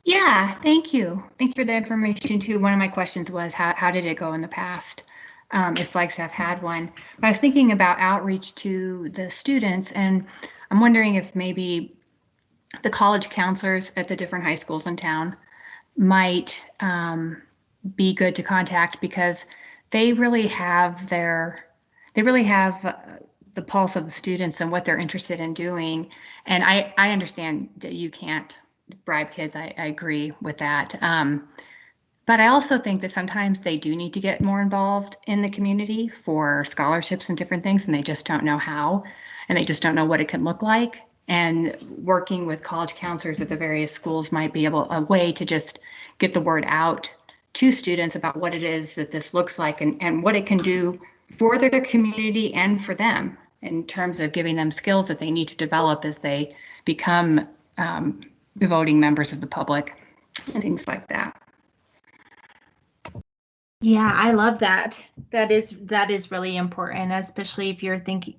Yeah, thank you. Thank you for the information too. One of my questions was how did it go in the past, if Flagstaff had one. But I was thinking about outreach to the students, and I'm wondering if maybe the college counselors at the different high schools in town might be good to contact, because they really have the pulse of the students and what they're interested in doing. And I understand that you can't bribe kids. I agree with that. But I also think that sometimes they do need to get more involved in the community for scholarships and different things, and they just don't know how, and they just don't know what it can look like. And working with college counselors at the various schools might be a way to just get the word out to students about what it is that this looks like, and what it can do for their community and for them, in terms of giving them skills that they need to develop as they become voting members of the public and things like that. Yeah, I love that. That is really important, especially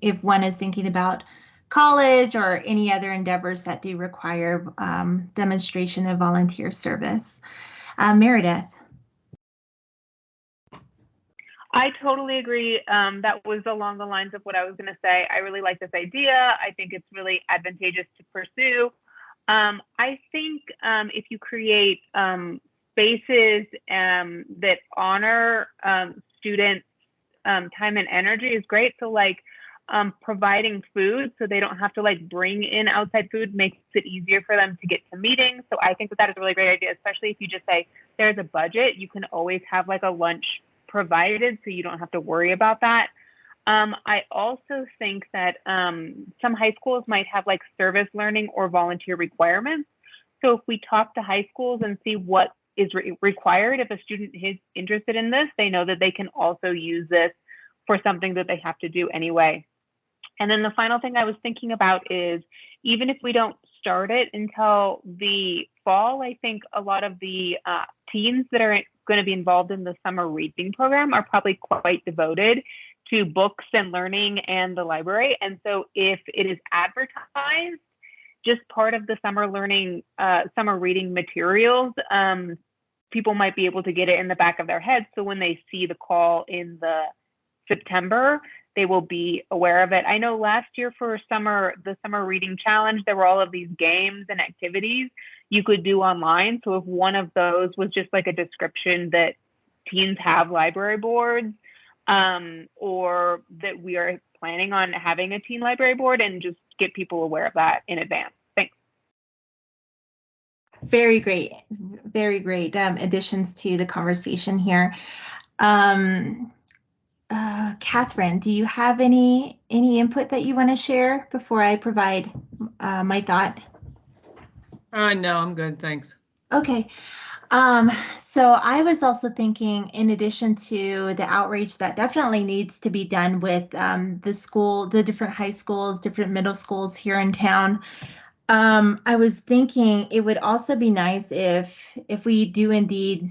if one is thinking about college or any other endeavors that do require demonstration of volunteer service. Meredith. I totally agree. That was along the lines of what I was going to say. I really like this idea. I think it's really advantageous to pursue. I think if you create spaces that honor students' time and energy is great. So like providing food so they don't have to like bring in outside food makes it easier for them to get to meetings. So I think that is a really great idea, especially if you just say there's a budget, you can always have like a lunch provided so you don't have to worry about that. I also think that some high schools might have like service learning or volunteer requirements. So if we talk to high schools and see what is required, if a student is interested in this, they know that they can also use this for something that they have to do anyway. And then the final thing I was thinking about is, even if we don't start it until the fall, I think a lot of the teens that are going to be involved in the summer reading program are probably quite devoted to books and learning and the library. And so if it is advertised, just part of the summer learning, summer reading materials, people might be able to get it in the back of their head. So when they see the call in the September, they will be aware of it. I know last year for the summer reading challenge, there were all of these games and activities you could do online. So if one of those was just like a description that teens have library boards, or that we are planning on having a teen library board, and just get people aware of that in advance. Thanks. Very great additions to the conversation here. Catherine, do you have any input that you want to share before I provide my thought? No, I'm good, thanks. Okay. So I was also thinking, in addition to the outreach that definitely needs to be done with the different high schools, different middle schools here in town, I was thinking it would also be nice if we do indeed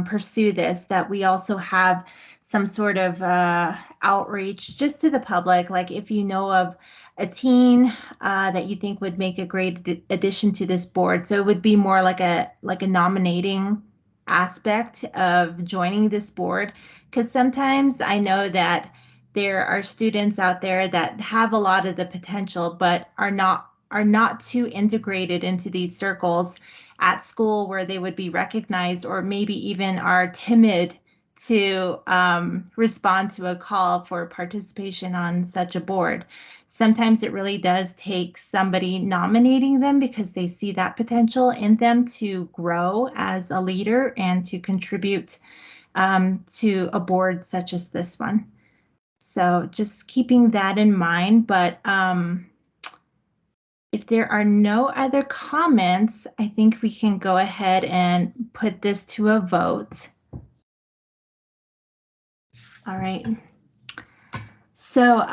pursue this, that we also have some sort of outreach just to the public. Like if you know of a teen that you think would make a great addition to this board. So it would be more like a nominating aspect of joining this board, because sometimes I know that there are students out there that have a lot of the potential but are not too integrated into these circles at school where they would be recognized, or maybe even are timid to respond to a call for participation on such a board. Sometimes it really does take somebody nominating them because they see that potential in them to grow as a leader and to contribute to a board such as this one. So just keeping that in mind, but if there are no other comments, I think we can go ahead and put this to a vote. All right. So,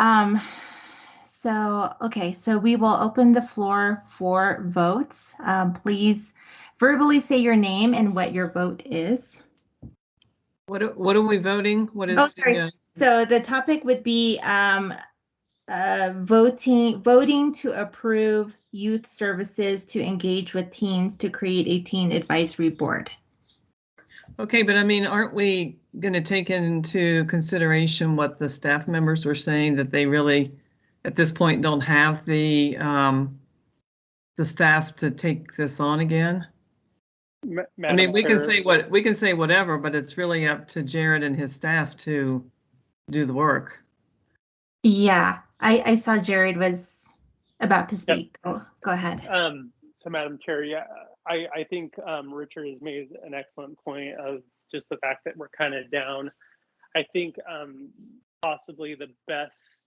okay, so we will open the floor for votes. Please verbally say your name and what your vote is. What are we voting? What is? Oh, sorry. So the topic would be voting to approve youth services to engage with teens to create a teen advisory board. Okay, but I mean, aren't we going to take into consideration what the staff members were saying, that they really, at this point, don't have the staff to take this on again? I mean, we can say whatever, but it's really up to Jared and his staff to do the work. Yeah, I saw Jared was about to speak. Yep. Go ahead. So Madam Chair, yeah, I think Richard has made an excellent point of just the fact that we're kind of down. I think possibly the best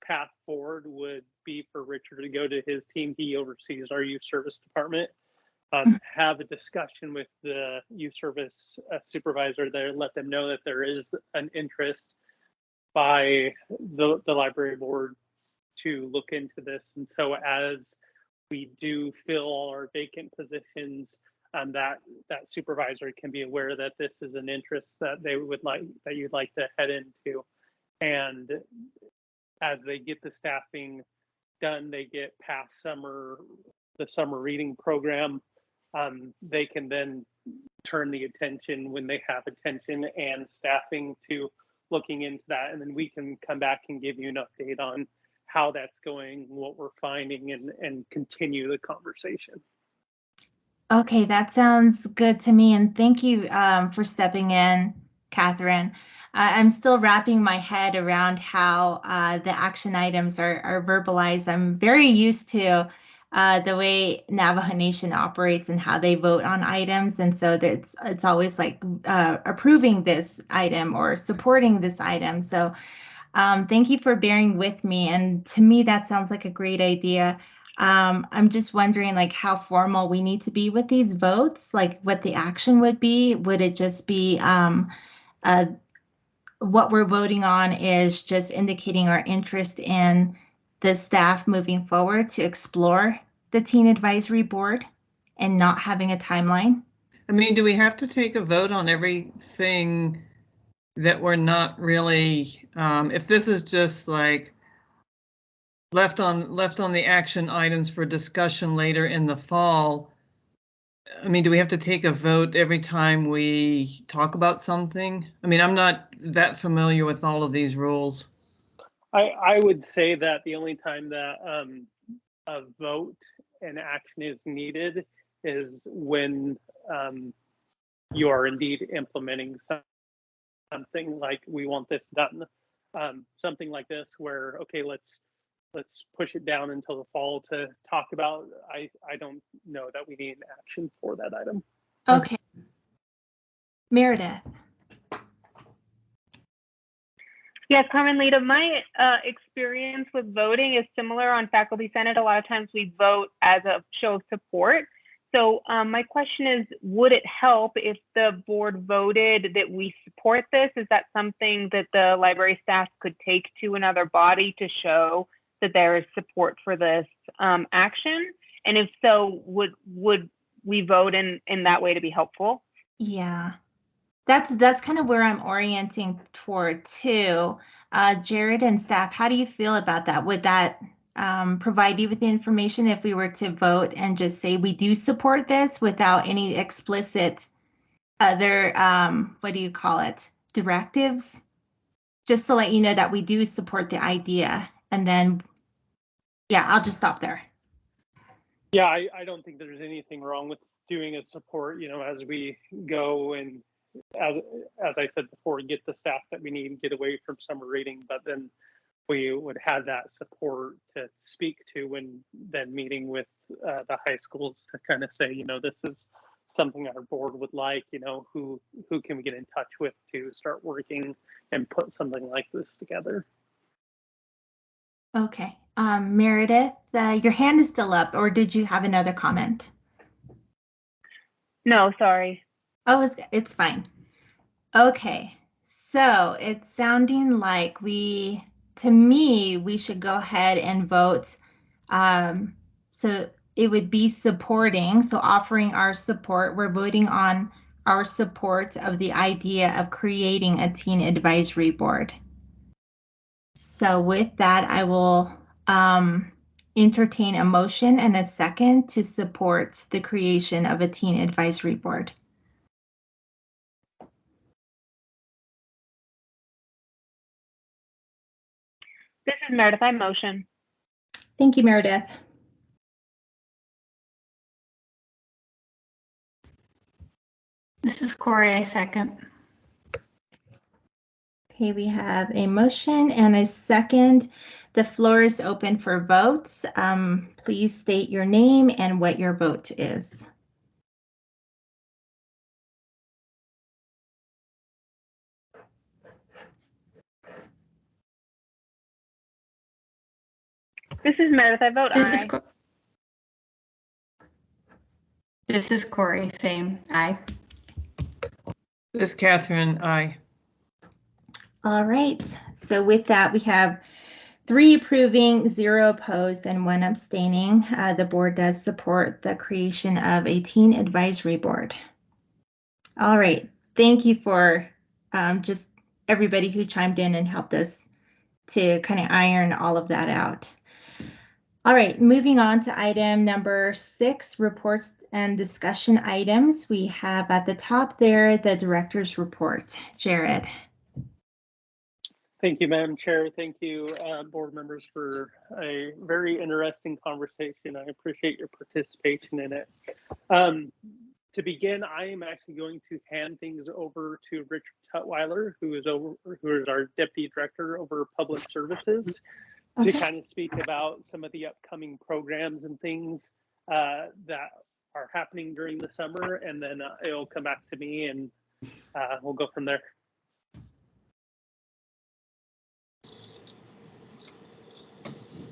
path forward would be for Richard to go to his team. He oversees our youth service department. Have a discussion with the youth service supervisor there, let them know that there is an interest by the library board to look into this. And so as we do fill all our vacant positions, that supervisor can be aware that this is an interest that they would like, that you'd like to head into. And as they get the staffing done, they get past the summer reading program, they can then turn the attention, when they have attention and staffing, to looking into that. And then we can come back and give you an update on how that's going, what we're finding, and continue the conversation. Okay, that sounds good to me. And thank you for stepping in, Catherine. I'm still wrapping my head around how the action items are verbalized. I'm very used to the way Navajo Nation operates and how they vote on items. And so it's always like approving this item or supporting this item. So thank you for bearing with me. And to me, that sounds like a great idea. I'm just wondering, like, how formal we need to be with these votes, like what the action would be. Would it just be what we're voting on is just indicating our interest in the staff moving forward to explore the teen advisory board and not having a timeline? I mean, do we have to take a vote on everything that we're not really, if this is just like left on the action items for discussion later in the fall, I mean, do we have to take a vote every time we talk about something? I mean, I'm not that familiar with all of these rules. I would say that the only time that a vote and action is needed is when you are indeed implementing something, like we want this done. Something like this where, okay, let's push it down until the fall to talk about. I don't know that we need an action for that item. Okay. Meredith. Yes, Carmelita, my experience with voting is similar on Faculty Senate. A lot of times we vote as a show of support. So my question is, would it help if the board voted that we support this? Is that something that the library staff could take to another body to show that there is support for this action? And if so, would we vote in that way to be helpful? Yeah, that's kind of where I'm orienting toward too. Jared and staff, how do you feel about that? Would that provide you with the information if we were to vote and just say we do support this without any explicit other, what do you call it, directives? Just to let you know that we do support the idea. And then, yeah, I'll just stop there. Yeah, I don't think there's anything wrong with doing a support, as we go and as I said before, get the staff that we need, get away from summer reading, but then we would have that support to speak to when then meeting with the high schools to kind of say, you know, this is something our board would like, you know, who can we get in touch with to start working and put something like this together. Okay, Meredith, your hand is still up, or did you have another comment? No, sorry. Oh, it's fine. Okay, so it's sounding like to me, we should go ahead and vote. So it would be supporting, so offering our support. We're voting on our support of the idea of creating a teen advisory board. So with that, I will entertain a motion and a second to support the creation of a teen advisory board. This is Meredith. I motion. Thank you, Meredith. This is Corey, I second. Okay, we have a motion and a second. The floor is open for votes. Please state your name and what your vote is. This is Meredith. I vote aye. This is Corey, same, aye. This is Catherine, aye. All right, so with that, we have 3 approving, 0 opposed, and 1 abstaining. The board does support the creation of a teen advisory board. All right, thank you for just everybody who chimed in and helped us to kind of iron all of that out. All right, moving on to item number 6, reports and discussion items. We have at the top there the director's report. Jared. Thank you, Madam Chair. Thank you, board members, for a very interesting conversation. I appreciate your participation in it. To begin, I am actually going to hand things over to Richard Tutwiler, who is our Deputy Director over Public Services, to kind of speak about some of the upcoming programs and things that are happening during the summer, and then it'll come back to me and we'll go from there.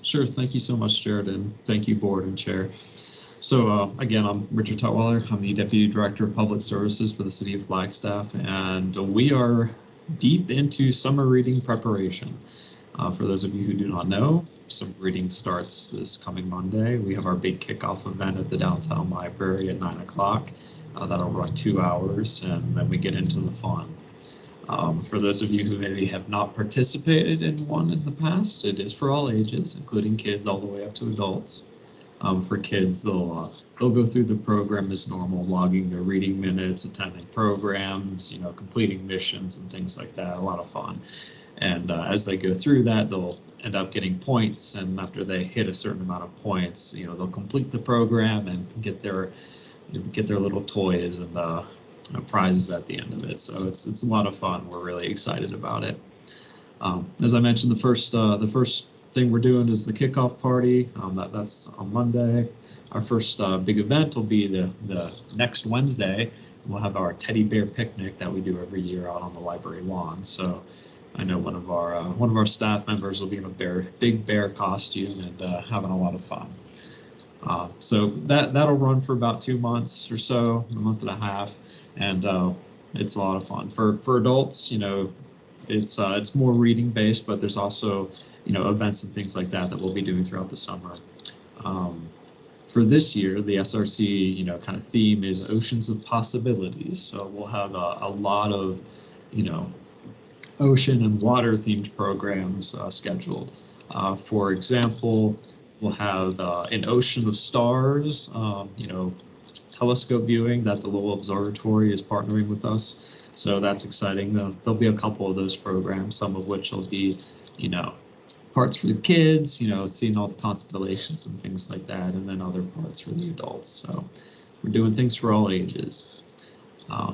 Sure, thank you so much, Jared, and thank you, board and chair. So again, I'm Richard Tutwiler. I'm the Deputy Director of Public Services for the City of Flagstaff, and we are deep into summer reading preparation. For those of you who do not know, summer reading starts this coming Monday. We have our big kickoff event at the downtown library at 9 o'clock. That'll run 2 hours, and then we get into the fun. For those of you who maybe have not participated in one in the past, it is for all ages, including kids all the way up to adults. For kids, they'll go through the program as normal, logging their reading minutes, attending programs, you know, completing missions and things like that. A lot of fun. And as they go through that, they'll end up getting points. And after they hit a certain amount of points, you know, they'll complete the program and get their little toys and prizes at the end of it. So it's a lot of fun. We're really excited about it. As I mentioned, the first thing we're doing is the kickoff party. That's on Monday. Our first big event will be the next Wednesday. We'll have our teddy bear picnic that we do every year out on the library lawn. So I know one of our staff members will be in a big bear costume and having a lot of fun. So that'll run for about 2 months or so, a month and a half, and it's a lot of fun. For adults, you know, it's more reading based, but there's also, you know, events and things like that we'll be doing throughout the summer. For this year, the SRC, you know, kind of theme is Oceans of Possibilities. So we'll have a lot of, you know, ocean and water themed programs scheduled. For example, we'll have an Ocean of Stars, you know, telescope viewing that the Lowell Observatory is partnering with us. So that's exciting. There'll be a couple of those programs, some of which will be, you know, parts for the kids, you know, seeing all the constellations and things like that, and then other parts for the adults. So we're doing things for all ages.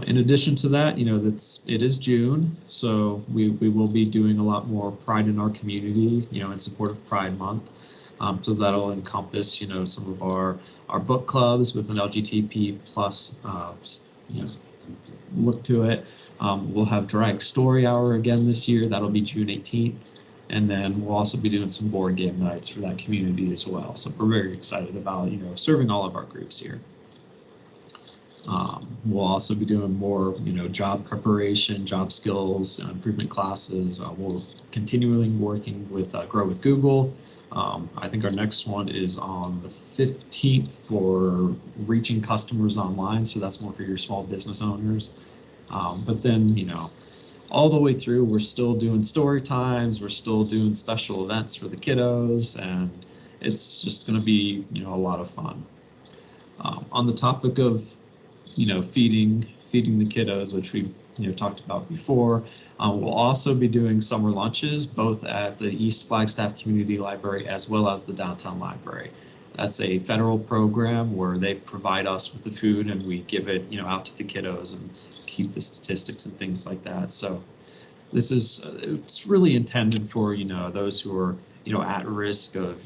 In addition to that, it is June, so we will be doing a lot more Pride in our community, in support of Pride Month. So that'll encompass, some of our book clubs with an LGBT plus, look to it. We'll have Drag Story Hour again this year. That'll be June 18th. And then we'll also be doing some board game nights for that community as well. So we're very excited about, serving all of our groups here. We'll also be doing more, job preparation, job skills, improvement classes. We're continually working with Grow with Google. I think our next one is on the 15th for reaching customers online. So that's more for your small business owners. But then, all the way through, we're still doing story times. We're still doing special events for the kiddos, and it's just going to be, a lot of fun. On the topic of, feeding the kiddos, which we, talked about before, we'll also be doing summer lunches, both at the East Flagstaff Community Library as well as the Downtown Library. That's a federal program where they provide us with the food and we give it, out to the kiddos and keep the statistics and things like that. So this is, it's really intended for, those who are, at risk of,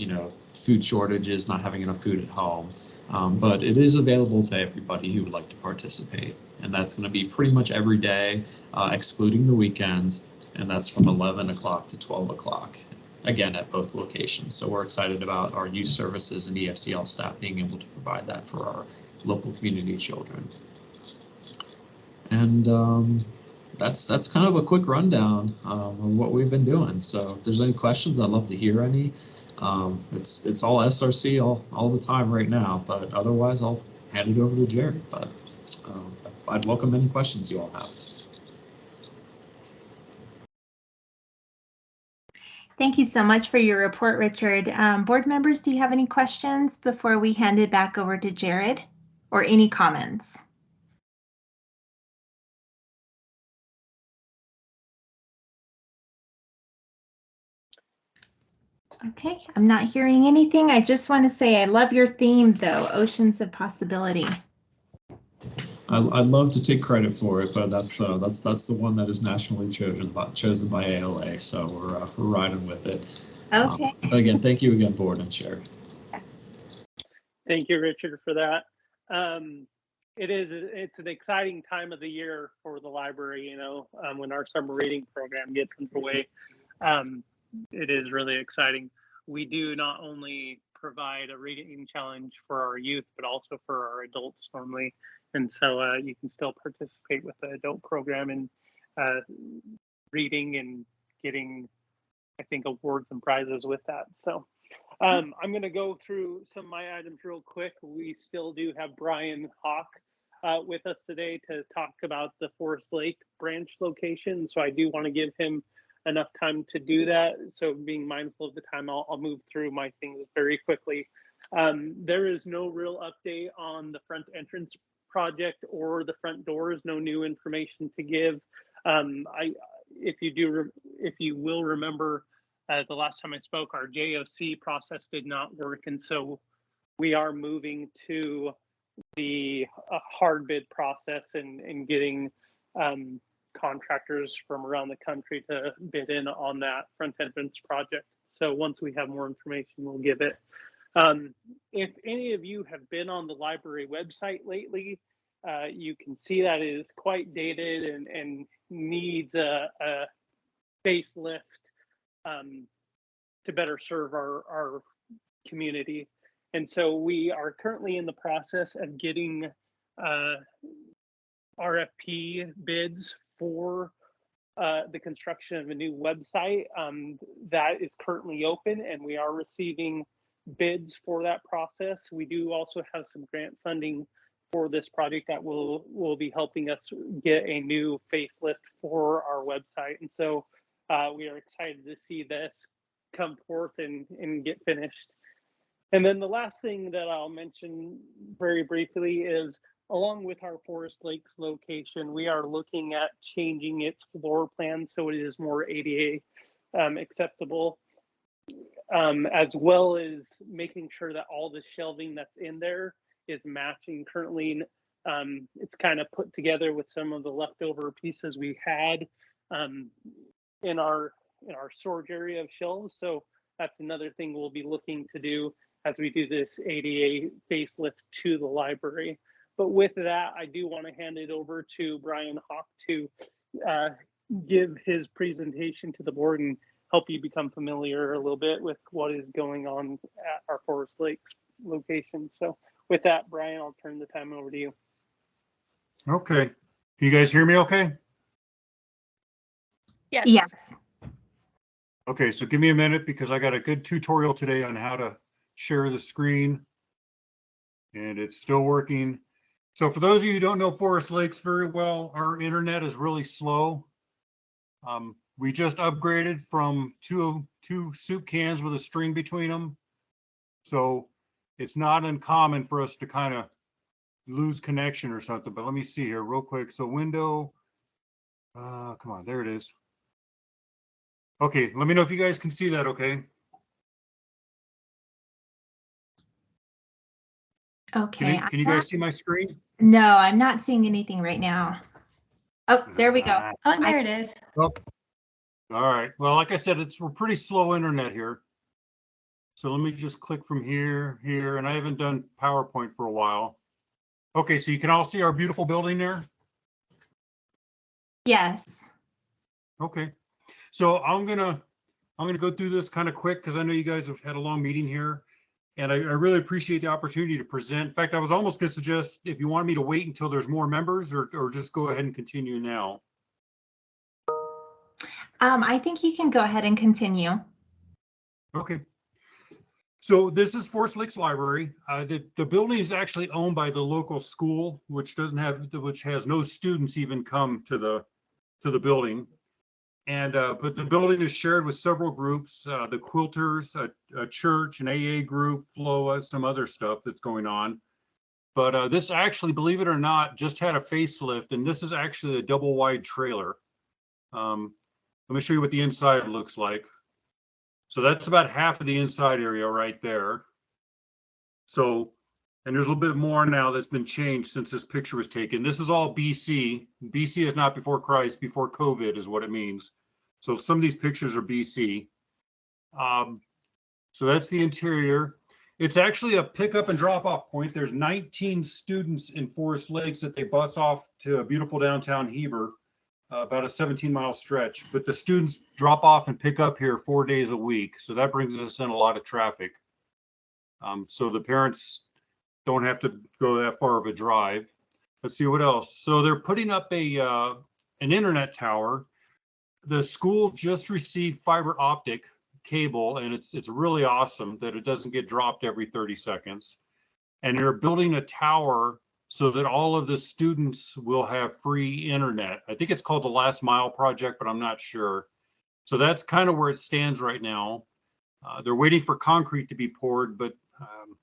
food shortages, not having enough food at home. But it is available to everybody who would like to participate. And that's going to be pretty much every day, excluding the weekends. And that's from 11 o'clock to 12 o'clock, again, at both locations. So we're excited about our youth services and EFCL staff being able to provide that for our local community children. And that's kind of a quick rundown of what we've been doing. So if there's any questions, I'd love to hear any. It's all SRC all the time right now, but otherwise I'll hand it over to Jared. But I'd welcome any questions you all have. Thank you so much for your report, Richard. Board members, do you have any questions before we hand it back over to Jared, or any comments? Okay, I'm not hearing anything. I just want to say I love your theme, though, Oceans of Possibility. I'd love to take credit for it, but that's the one that is nationally chosen by ALA. So we're riding with it. Okay. But again, thank you again, board and chair. Yes. Thank you, Richard, for that. It's an exciting time of the year for the library. When our summer reading program gets underway, it is really exciting. We do not only provide a reading challenge for our youth, but also for our adults normally. And so you can still participate with the adult program in reading and getting, I think, awards and prizes with that. So I'm going to go through some of my items real quick. We still do have Brian Hawk with us today to talk about the Forest Lake branch location. So I do want to give him enough time to do that. So being mindful of the time, I'll move through my things very quickly. There is no real update on the front entrance project or the front doors, no new information to give. If you will remember, the last time I spoke, our JOC process did not work. And so we are moving to the hard bid process and getting contractors from around the country to bid in on that front entrance project. So once we have more information, we'll give it. If any of you have been on the library website lately, you can see that it is quite dated and needs a facelift to better serve our community. And so we are currently in the process of getting RFP bids for the construction of a new website that is currently open, and we are receiving bids for that process. We do also have some grant funding for this project that will be helping us get a new facelift for our website. And so we are excited to see this come forth and get finished. And then the last thing that I'll mention very briefly is, along with our Forest Lakes location, we are looking at changing its floor plan so it is more ADA acceptable, as well as making sure that all the shelving that's in there is matching. Currently, It's kind of put together with some of the leftover pieces we had in our storage area of shelves. So that's another thing we'll be looking to do as we do this ADA facelift to the library. But with that, I do want to hand it over to Brian Hawk to give his presentation to the board and help you become familiar a little bit with what is going on at our Forest Lakes location. So with that, Brian, I'll turn the time over to you. Okay. Can you guys hear me okay? Yes. Yes. Okay, so give me a minute because I got a good tutorial today on how to share the screen. And it's still working. So for those of you who don't know Forest Lakes very well, our internet is really slow. We just upgraded from two soup cans with a string between them. So it's not uncommon for us to kind of lose connection or something, but let me see here real quick. So window, come on, there it is. Okay, let me know if you guys can see that, okay? Okay. Can you guys see my screen? No, I'm not seeing anything right now. Oh, there we go. Oh, there it is. Oh, all right. Well, like I said, we're pretty slow internet here. So let me just click from here, and I haven't done PowerPoint for a while. Okay, so you can all see our beautiful building there? Yes. Okay. So I'm gonna go through this kind of quick because I know you guys have had a long meeting here. And I really appreciate the opportunity to present. In fact, I was almost going to suggest if you want me to wait until there's more members or just go ahead and continue now. I think you can go ahead and continue. Okay. So this is Forest Lakes Library. The building is actually owned by the local school, which has no students even come to the building. And but the building is shared with several groups, the Quilters, a church, an AA group, FLOA, some other stuff that's going on. But this actually, believe it or not, just had a facelift, and this is actually a double wide trailer. Let me show you what the inside looks like. So that's about half of the inside area right there. So, and there's a little bit more now that's been changed since this picture was taken. This is all BC. BC is not before Christ, before COVID is what it means. So some of these pictures are BC. So that's the interior. It's actually a pickup and drop off point. There's 19 students in Forest Lakes that they bus off to a beautiful downtown Heber, about a 17-mile stretch. But the students drop off and pick up here 4 days a week. So that brings us in a lot of traffic. So the parents don't have to go that far of a drive. Let's see what else. So they're putting up an internet tower. The school just received fiber optic cable, and it's really awesome that it doesn't get dropped every 30 seconds. And they're building a tower so that all of the students will have free internet. I think it's called the Last Mile Project, but I'm not sure. So that's kind of where it stands right now. They're waiting for concrete to be poured, but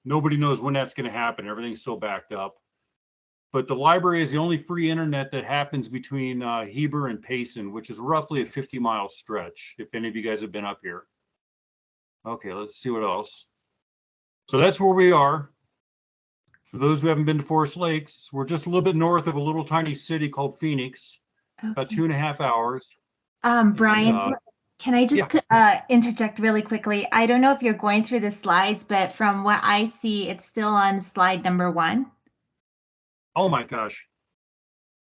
nobody knows when that's going to happen. Everything's so backed up. But the library is the only free internet that happens between Heber and Payson, which is roughly a 50-mile stretch, if any of you guys have been up here. Okay, let's see what else. So that's where we are. For those who haven't been to Forest Lakes, we're just a little bit north of a little tiny city called Phoenix, about 2.5 hours. Brian, And, can I just interject really quickly? I don't know if you're going through the slides, but from what I see, it's still on slide number 1. Oh my gosh.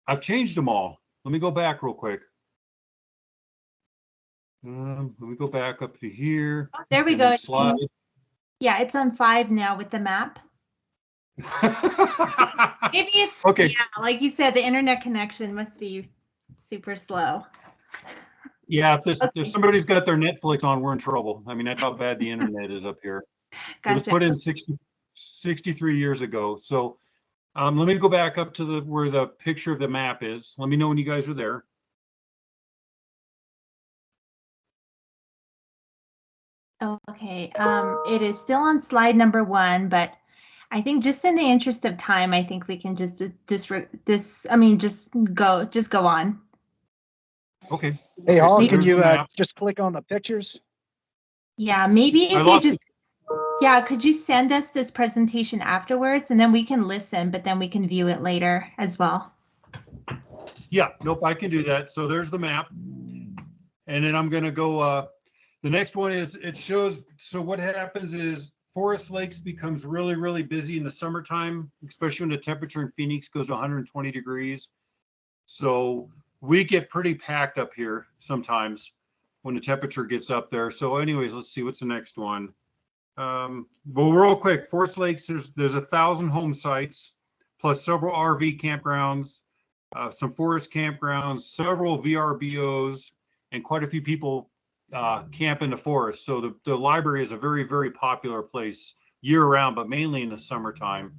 I've changed them all. Let me go back real quick. Let me go back up to here. Oh, there we go. Slide. Yeah, it's on 5 now with the map. Maybe it's okay. Yeah, like you said, the internet connection must be super slow. Yeah, if somebody's got their Netflix on, we're in trouble. I mean, that's how bad the internet is up here. Gotcha. It was put in 63 years ago. So let me go back up to where the picture of the map is. Let me know when you guys are there. Okay, it is still on slide number 1, but I think just in the interest of time, I think we can just go on. Okay. Hey, Hall, can you just click on the pictures? Yeah, maybe if you just Yeah, could you send us this presentation afterwards and then we can listen, but then we can view it later as well? Yeah, nope, I can do that. So there's the map. And then I'm gonna go, the next one is, it shows, so what happens is Forest Lakes becomes really, really busy in the summertime, especially when the temperature in Phoenix goes to 120 degrees. So we get pretty packed up here sometimes when the temperature gets up there. So anyways, let's see, what's the next one? Well, real quick, Forest Lakes, there's 1,000 home sites, plus several RV campgrounds, some forest campgrounds, several VRBOs, and quite a few people camp in the forest. So the library is a very, very popular place year round, but mainly in the summertime.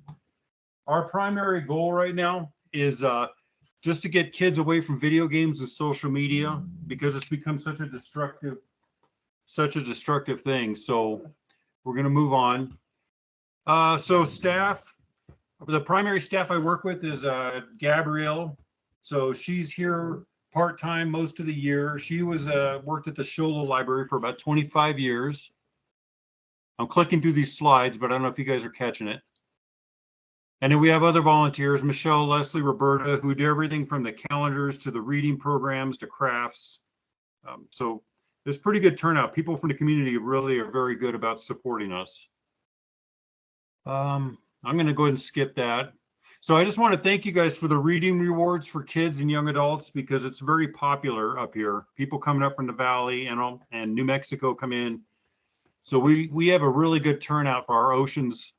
Our primary goal right now is just to get kids away from video games and social media, because it's become such a destructive thing. So we're going to move on. So staff, the primary staff I work with is Gabrielle. So she's here part-time most of the year. She was worked at the Shola Library for about 25 years. I'm clicking through these slides, but I don't know if you guys are catching it. And then we have other volunteers, Michelle, Leslie, Roberta, who do everything from the calendars to the reading programs to crafts. So there's pretty good turnout. People from the community really are very good about supporting us. I'm going to go ahead and skip that. So I just want to thank you guys for the reading rewards for kids and young adults, because it's very popular up here. People coming up from the valley and New Mexico come in. So we have a really good turnout for our Oceans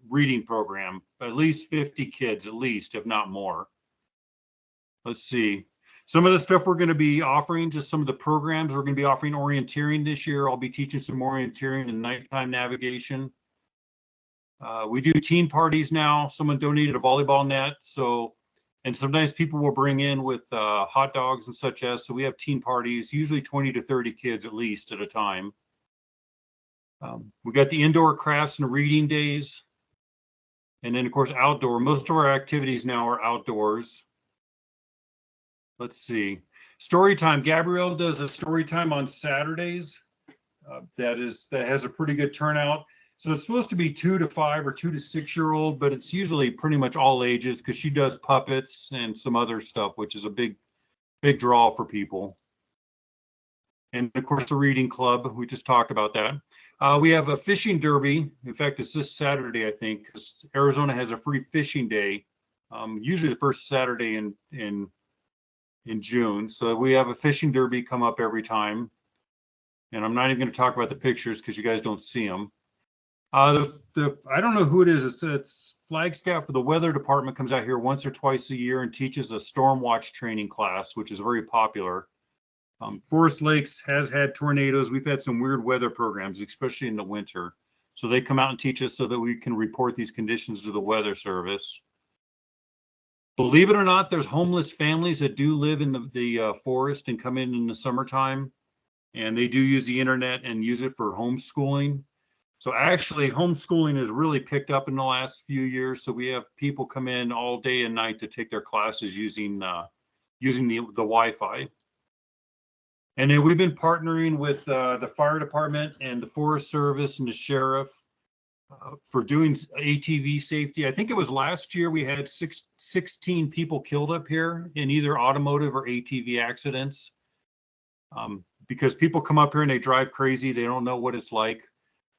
reading program. At least 50 kids, at least, if not more. Let's see. Some of the stuff we're going to be offering, just some of the programs. We're going to be offering orienteering this year. I'll be teaching some orienteering and nighttime navigation. We do teen parties now. Someone donated a volleyball net. So, and sometimes people will bring in with hot dogs and such as. So we have teen parties, usually 20 to 30 kids at least at a time. We got the indoor crafts and reading days. And then of course, outdoor. Most of our activities now are outdoors. Let's see. Story time. Gabrielle does a story time on Saturdays. That has a pretty good turnout. So it's supposed to be 2 to 5 or 2 to 6 year old, but it's usually pretty much all ages, because she does puppets and some other stuff, which is a big draw for people. And of course, the reading club, we just talked about that. We have a fishing derby. In fact, it's this Saturday, I think, because Arizona has a free fishing day, usually the first Saturday in June. So we have a fishing derby come up every time. And I'm not even going to talk about the pictures because you guys don't see them. I don't know who it is. It's Flagstaff, or the weather department comes out here once or twice a year and teaches a storm watch training class, which is very popular. Forest Lakes has had tornadoes. We've had some weird weather programs, especially in the winter. So they come out and teach us so that we can report these conditions to the Weather Service. Believe it or not, there's homeless families that do live in the forest and come in the summertime. And they do use the internet and use it for homeschooling. So actually, homeschooling has really picked up in the last few years. So we have people come in all day and night to take their classes using the Wi-Fi. And then we've been partnering with the fire department and the Forest Service and the sheriff for doing ATV safety. I think it was last year we had 16 people killed up here in either automotive or ATV accidents. Because people come up here and they drive crazy. They don't know what it's like.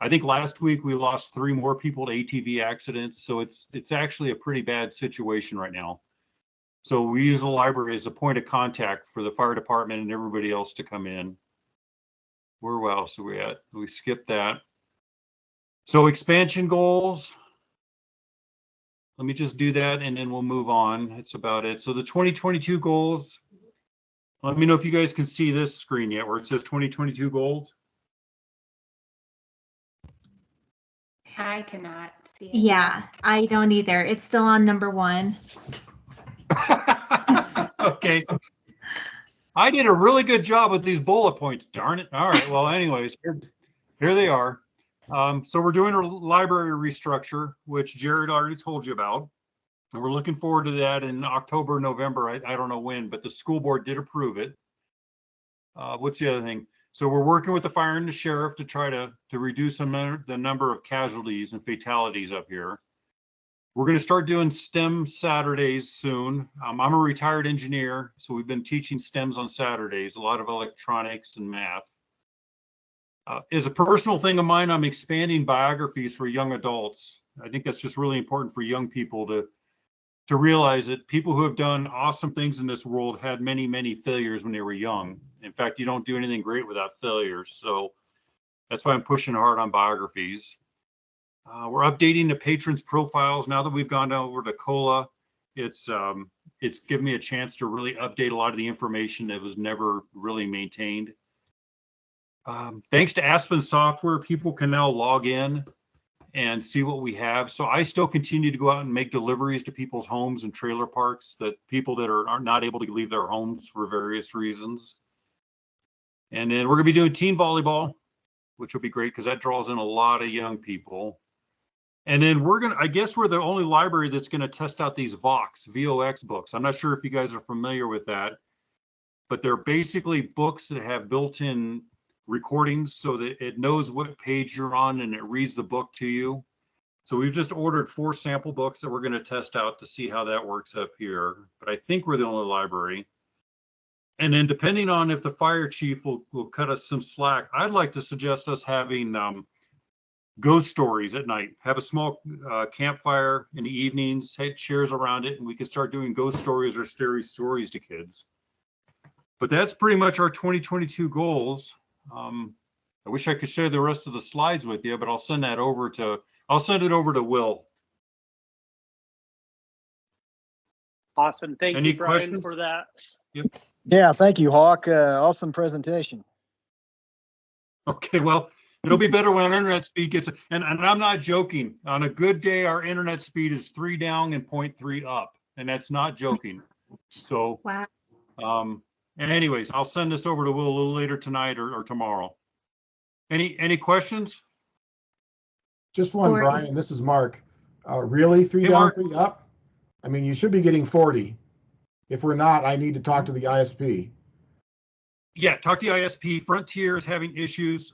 I think last week we lost 3 more people to ATV accidents. So it's actually a pretty bad situation right now. So we use the library as a point of contact for the fire department and everybody else to come in. Where else are we at? We skipped that. So expansion goals. Let me just do that and then we'll move on. That's about it. So the 2022 goals. Let me know if you guys can see this screen yet where it says 2022 goals. I cannot see it. Yeah, I don't either. It's still on number 1. Okay. I did a really good job with these bullet points, darn it. All right, well, anyways, here they are. So we're doing a library restructure, which Jared already told you about. And we're looking forward to that in October, November. I don't know when, but the school board did approve it. What's the other thing? So we're working with the fire and the sheriff to try to reduce the number of casualties and fatalities up here. We're going to start doing STEM Saturdays soon. I'm a retired engineer, so we've been teaching STEMs on Saturdays, a lot of electronics and math. As a personal thing of mine, I'm expanding biographies for young adults. I think that's just really important for young people to realize that people who have done awesome things in this world had many, many failures when they were young. In fact, you don't do anything great without failures. So that's why I'm pushing hard on biographies. We're updating the patrons' profiles now that we've gone over to COLA. It's given me a chance to really update a lot of the information that was never really maintained. Thanks to Aspen Software, people can now log in and see what we have. So I still continue to go out and make deliveries to people's homes and trailer parks, that people that are not able to leave their homes for various reasons. And then we're going to be doing teen volleyball, which will be great because that draws in a lot of young people. And then I guess we're the only library that's going to test out these VOX books. I'm not sure if you guys are familiar with that, but they're basically books that have built-in recordings so that it knows what page you're on and it reads the book to you. So we've just ordered 4 sample books that we're going to test out to see how that works up here. But I think we're the only library. And then depending on if the fire chief will cut us some slack, I'd like to suggest us having ghost stories at night. Have a small campfire in the evenings, have chairs around it, and we can start doing ghost stories or scary stories to kids. But that's pretty much our 2022 goals. I wish I could share the rest of the slides with you, but I'll send it over to Will. Awesome. Thank Any you, Brian, questions? for that. Yep. Yeah, thank you, Hawk. Awesome presentation. Okay, well, it'll be better when our internet speed gets, and I'm not joking. On a good day, our internet speed is 3 down and 0.3 up, and that's not joking. So, Wow. anyways, I'll send this over to Will a little later tonight or tomorrow. Any questions? Just one, Or- Brian. This is Mark. Really, 3 Hey, down, Mark. 3 up? I mean, you should be getting 40. If we're not, I need to talk to the ISP. Yeah, talk to the ISP. Frontier is having issues.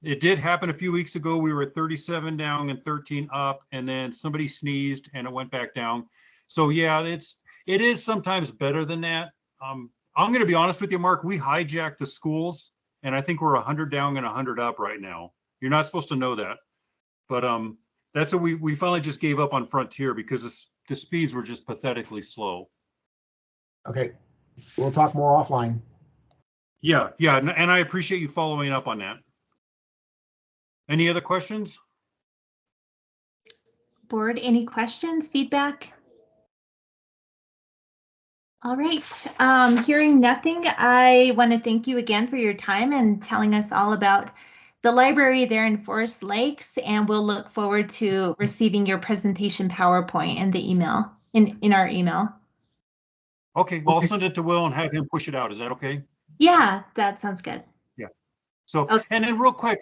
It did happen a few weeks ago. We were at 37 down and 13 up, and then somebody sneezed and it went back down. So yeah, it is sometimes better than that. I'm going to be honest with you, Mark. We hijacked the schools, and I think we're 100 down and 100 up right now. You're not supposed to know that, but that's what we finally just gave up on Frontier because the speeds were just pathetically slow. Okay, we'll talk more offline. Yeah, and I appreciate you following up on that. Any other questions? Board, any questions, feedback? All right, hearing nothing, I want to thank you again for your time and telling us all about the library there in Forest Lakes, and we'll look forward to receiving your presentation PowerPoint in the email, in our email. Okay, well, I'll send it to Will and have him push it out. Is that okay? Yeah, that sounds good. Yeah. So, Okay. And then real quick,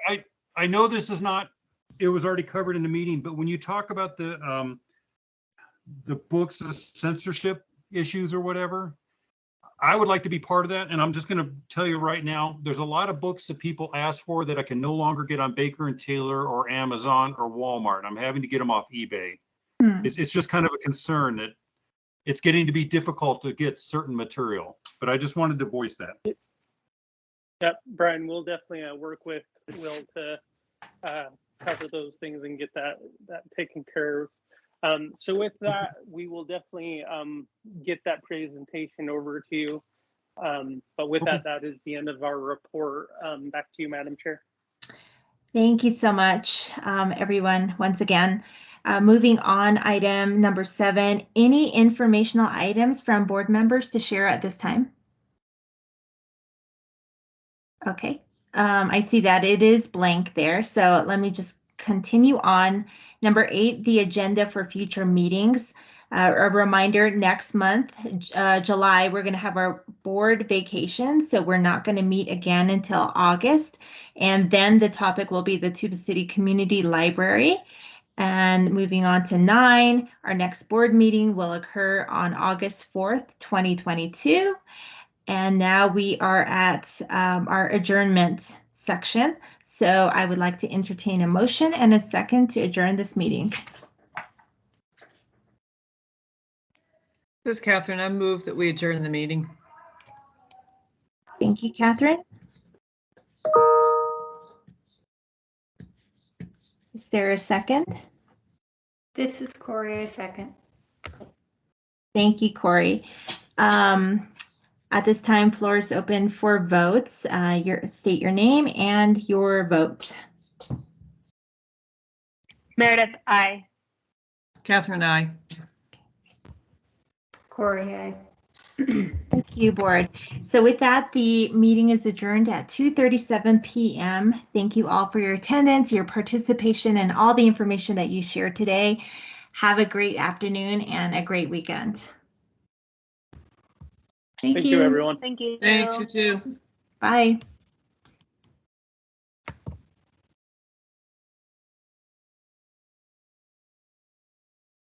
I know this is not, it was already covered in the meeting, but when you talk about the books, the censorship issues or whatever, I would like to be part of that. And I'm just going to tell you right now, there's a lot of books that people ask for that I can no longer get on Baker and Taylor or Amazon or Walmart. I'm having to get them off eBay. It's just kind of a concern that it's getting to be difficult to get certain material, but I just wanted to voice that. Yep, Brian, we'll definitely work with Will to cover those things and get that taken care of. So with that, we will definitely get that presentation over to you. But with that is the end of our report. Back to you, Madam Chair. Thank you so much, everyone, once again. Moving on, item number 7, any informational items from board members to share at this time? Okay, I see that it is blank there, so let me just continue on. Number 8, the agenda for future meetings. A reminder, next month, July, we're going to have our board vacation, so we're not going to meet again until August. And then the topic will be the Tuba City Community Library. And moving on to 9, our next board meeting will occur on August 4th, 2022. And now we are at our adjournment section. So I would like to entertain a motion and a second to adjourn this meeting. This is Catherine. I move that we adjourn the meeting. Thank you, Catherine. Is there a second? This is Corey, a second. Thank you, Corey. At this time, floor is open for votes. State your name and your vote. Meredith, aye. Catherine, I. Corey, aye. Thank you, board. So with that, the meeting is adjourned at 2:37 p.m. Thank you all for your attendance, your participation, and all the information that you shared today. Have a great afternoon and a great weekend. Thank you, everyone. Thank you. Thanks, you too. Bye.